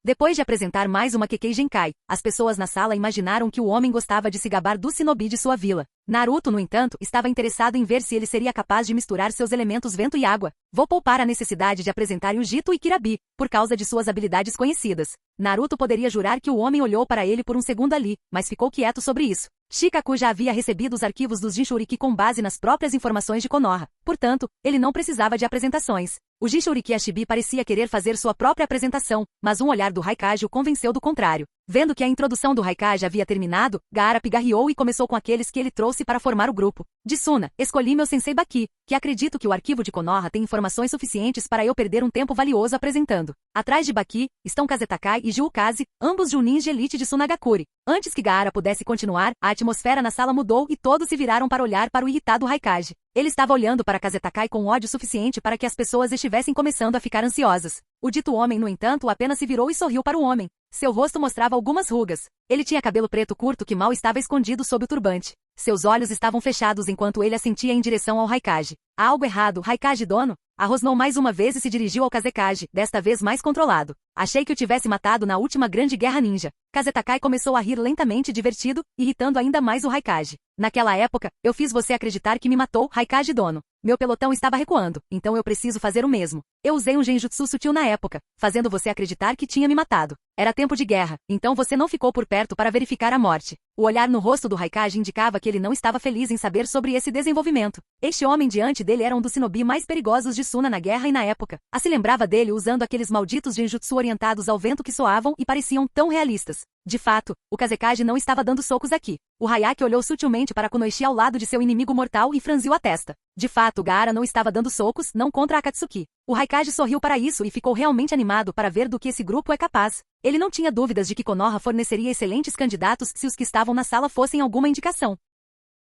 Depois de apresentar mais uma Kekkei Genkai, as pessoas na sala imaginaram que o homem gostava de se gabar do shinobi de sua vila. Naruto, no entanto, estava interessado em ver se ele seria capaz de misturar seus elementos vento e água. Vou poupar a necessidade de apresentar Yujito e Kirabi, por causa de suas habilidades conhecidas. Naruto poderia jurar que o homem olhou para ele por um segundo ali, mas ficou quieto sobre isso. Shikaku já havia recebido os arquivos dos Jinchuriki com base nas próprias informações de Konoha. Portanto, ele não precisava de apresentações. O Jinchuriki Ashibi parecia querer fazer sua própria apresentação, mas um olhar do Raikage o convenceu do contrário. Vendo que a introdução do Haikage havia terminado, Gaara pigarreou e começou com aqueles que ele trouxe para formar o grupo. De Suna, escolhi meu sensei Baki, que acredito que o arquivo de Konoha tem informações suficientes para eu perder um tempo valioso apresentando. Atrás de Baki, estão Kazetakai e Jiukaze, ambos Junins de elite de Sunagakure. Antes que Gaara pudesse continuar, a atmosfera na sala mudou e todos se viraram para olhar para o irritado Haikage. Ele estava olhando para Kazetakai com ódio suficiente para que as pessoas estivessem começando a ficar ansiosas. O dito homem, no entanto, apenas se virou e sorriu para o homem. Seu rosto mostrava algumas rugas. Ele tinha cabelo preto curto que mal estava escondido sob o turbante. Seus olhos estavam fechados enquanto ele assentia em direção ao Haikage. Há algo errado, Haikage dono? Rosnou mais uma vez e se dirigiu ao Kazekage, desta vez mais controlado. Achei que o tivesse matado na última grande guerra ninja. Kazetakai começou a rir lentamente divertido, irritando ainda mais o Haikage. Naquela época, eu fiz você acreditar que me matou, Haikage dono. Meu pelotão estava recuando, então eu preciso fazer o mesmo. Eu usei um genjutsu sutil na época, fazendo você acreditar que tinha me matado. Era tempo de guerra, então você não ficou por perto para verificar a morte. O olhar no rosto do Haikage indicava que ele não estava feliz em saber sobre esse desenvolvimento. Este homem diante dele era um dos shinobi mais perigosos de Suna na guerra e na época. Se lembrava dele usando aqueles malditos genjutsu orientados ao vento que soavam e pareciam tão realistas. De fato, o Kazekage não estava dando socos aqui. O Hayaki olhou sutilmente para Kunoichi ao lado de seu inimigo mortal e franziu a testa. De fato, Gaara não estava dando socos, não contra Akatsuki. O Haikage sorriu para isso e ficou realmente animado para ver do que esse grupo é capaz. Ele não tinha dúvidas de que Konoha forneceria excelentes candidatos se os que estavam na sala fossem alguma indicação.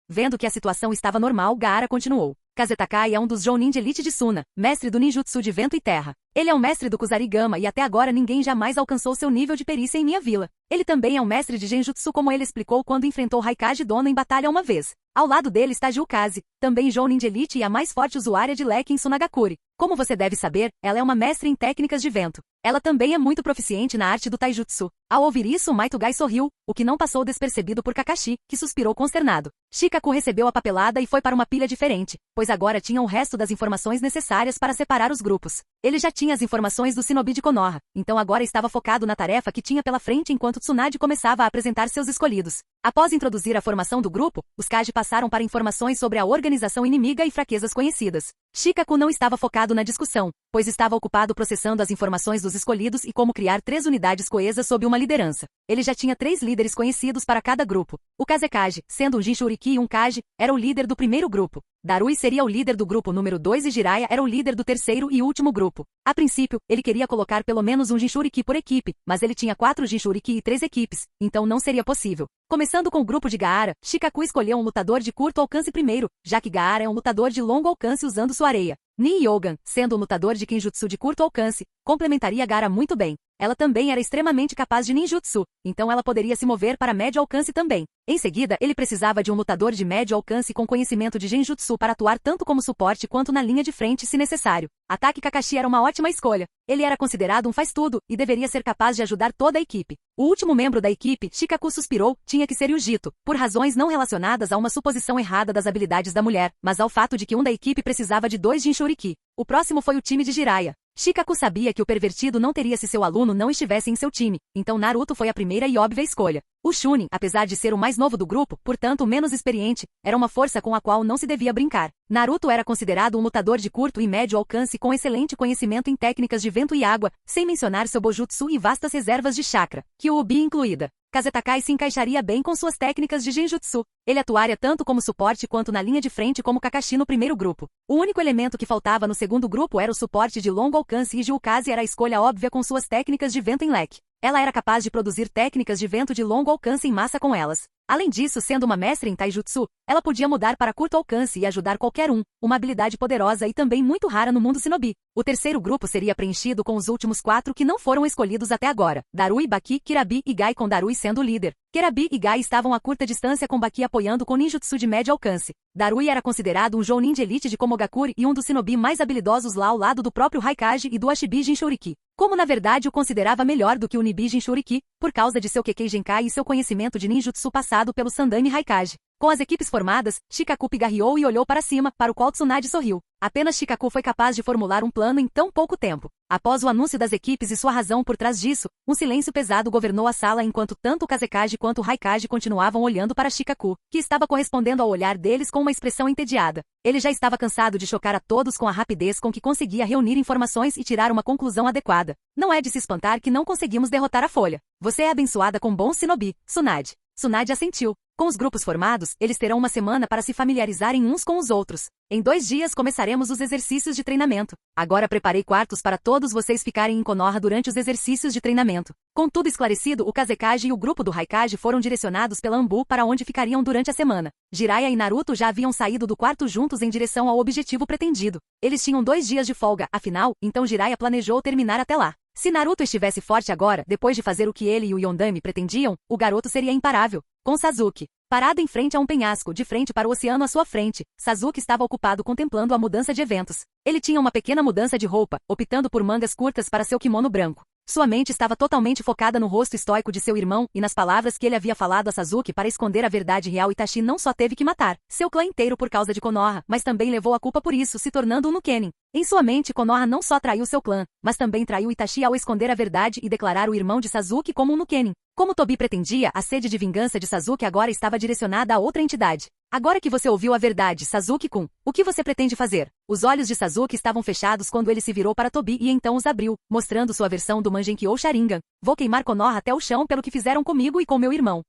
Vendo que a situação estava normal, Gaara continuou. Kazetakai é um dos Jounin de elite de Suna, mestre do ninjutsu de vento e terra. Ele é um mestre do Kusarigama e até agora ninguém jamais alcançou seu nível de perícia em minha vila. Ele também é um mestre de genjutsu como ele explicou quando enfrentou Haikage dono em batalha uma vez. Ao lado dele está Jiukaze, também Jounin de elite e a mais forte usuária de leque em Sunagakure. Como você deve saber, ela é uma mestre em técnicas de vento. Ela também é muito proficiente na arte do taijutsu. Ao ouvir isso, Maitugai sorriu, o que não passou despercebido por Kakashi, que suspirou consternado. Shikaku recebeu a papelada e foi para uma pilha diferente, pois agora tinha o resto das informações necessárias para separar os grupos. Ele já tinha as informações do shinobi de Konoha, então agora estava focado na tarefa que tinha pela frente enquanto Tsunade começava a apresentar seus escolhidos. Após introduzir a formação do grupo, os Kage passaram para informações sobre a organização inimiga e fraquezas conhecidas. Shikaku não estava focado na discussão, pois estava ocupado processando as informações dos escolhidos e como criar 3 unidades coesas sob uma liderança. Ele já tinha 3 líderes conhecidos para cada grupo. O Kazekage, sendo um Jinchuriki e um Kage, era o líder do primeiro grupo. Darui seria o líder do grupo número 2 e Jiraiya era o líder do terceiro e último grupo. A princípio, ele queria colocar pelo menos um Jinchuriki por equipe, mas ele tinha 4 Jinchuriki e 3 equipes, então não seria possível. Começando com o grupo de Gaara, Shikaku escolheu um lutador de curto alcance primeiro, já que Gaara é um lutador de longo alcance usando sua areia. Ni Yogan, sendo um lutador de Kenjutsu de curto alcance, complementaria Gaara muito bem. Ela também era extremamente capaz de ninjutsu, então ela poderia se mover para médio alcance também. Em seguida, ele precisava de um lutador de médio alcance com conhecimento de genjutsu para atuar tanto como suporte quanto na linha de frente se necessário. Atake Kakashi era uma ótima escolha. Ele era considerado um faz-tudo e deveria ser capaz de ajudar toda a equipe. O último membro da equipe, Shikaku suspirou, tinha que ser Yujito, por razões não relacionadas a uma suposição errada das habilidades da mulher, mas ao fato de que um da equipe precisava de 2 Jinchuriki. O próximo foi o time de Jiraiya. Shikaku sabia que o pervertido não teria se seu aluno não estivesse em seu time, então Naruto foi a primeira e óbvia escolha. O Chunin, apesar de ser o mais novo do grupo, portanto o menos experiente, era uma força com a qual não se devia brincar. Naruto era considerado um lutador de curto e médio alcance com excelente conhecimento em técnicas de vento e água, sem mencionar seu Bojutsu e vastas reservas de chakra, Kyuubi incluída. Kazetakai se encaixaria bem com suas técnicas de genjutsu. Ele atuaria tanto como suporte quanto na linha de frente como Kakashi no primeiro grupo. O único elemento que faltava no segundo grupo era o suporte de longo alcance e Jiukaze era a escolha óbvia com suas técnicas de vento em leque. Ela era capaz de produzir técnicas de vento de longo alcance em massa com elas. Além disso, sendo uma mestre em taijutsu, ela podia mudar para curto alcance e ajudar qualquer um, uma habilidade poderosa e também muito rara no mundo shinobi. O terceiro grupo seria preenchido com os últimos 4 que não foram escolhidos até agora, Darui, Baki, Kirabi e Gai com Darui sendo o líder. Kirabi e Gai estavam a curta distância com Baki apoiando com ninjutsu de médio alcance. Darui era considerado um Jounin de elite de Komogakure e um dos shinobi mais habilidosos lá ao lado do próprio Haikage e do Ashibi Jinchuriki. Como na verdade o considerava melhor do que o Nibi Jinchuriki, por causa de seu Kekkei Genkai e seu conhecimento de ninjutsu passado pelo Sandani Haikage. Com as equipes formadas, Shikaku pigarreou e olhou para cima, para o qual Tsunade sorriu. Apenas Shikaku foi capaz de formular um plano em tão pouco tempo. Após o anúncio das equipes e sua razão por trás disso, um silêncio pesado governou a sala enquanto tanto o Kazekage quanto o Raikage continuavam olhando para Shikaku, que estava correspondendo ao olhar deles com uma expressão entediada. Ele já estava cansado de chocar a todos com a rapidez com que conseguia reunir informações e tirar uma conclusão adequada. Não é de se espantar que não conseguimos derrotar a Folha. Você é abençoada com bons shinobi, Tsunade. Tsunade assentiu. Com os grupos formados, eles terão uma semana para se familiarizarem uns com os outros. Em 2 dias começaremos os exercícios de treinamento. Agora preparei quartos para todos vocês ficarem em Konoha durante os exercícios de treinamento. Com tudo esclarecido, o Kazekage e o grupo do Raikage foram direcionados pela Anbu para onde ficariam durante a semana. Jiraiya e Naruto já haviam saído do quarto juntos em direção ao objetivo pretendido. Eles tinham 2 dias de folga, afinal, então Jiraiya planejou terminar até lá. Se Naruto estivesse forte agora, depois de fazer o que ele e o Yondami pretendiam, o garoto seria imparável. Com Sasuke parado em frente a um penhasco, de frente para o oceano à sua frente, Sasuke estava ocupado contemplando a mudança de eventos. Ele tinha uma pequena mudança de roupa, optando por mangas curtas para seu kimono branco. Sua mente estava totalmente focada no rosto estoico de seu irmão e nas palavras que ele havia falado a Sasuke para esconder a verdade real. Itachi não só teve que matar seu clã inteiro por causa de Konoha, mas também levou a culpa por isso, se tornando um Nukenin. Em sua mente, Konoha não só traiu seu clã, mas também traiu Itachi ao esconder a verdade e declarar o irmão de Sasuke como um Nukenin. Como Tobi pretendia, a sede de vingança de Sasuke agora estava direcionada a outra entidade. Agora que você ouviu a verdade, Sasuke-kun, o que você pretende fazer? Os olhos de Sasuke estavam fechados quando ele se virou para Tobi e então os abriu, mostrando sua versão do Mangekyou Sharingan. Vou queimar Konoha até o chão pelo que fizeram comigo e com meu irmão.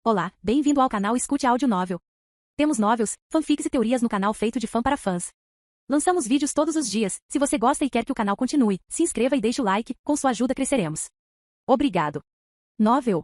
Olá, bem-vindo ao canal Escute Áudio Novel. Temos novels, fanfics e teorias no canal feito de fã para fãs. Lançamos vídeos todos os dias. Se você gosta e quer que o canal continue, se inscreva e deixe o like, com sua ajuda cresceremos. Obrigado. Novel.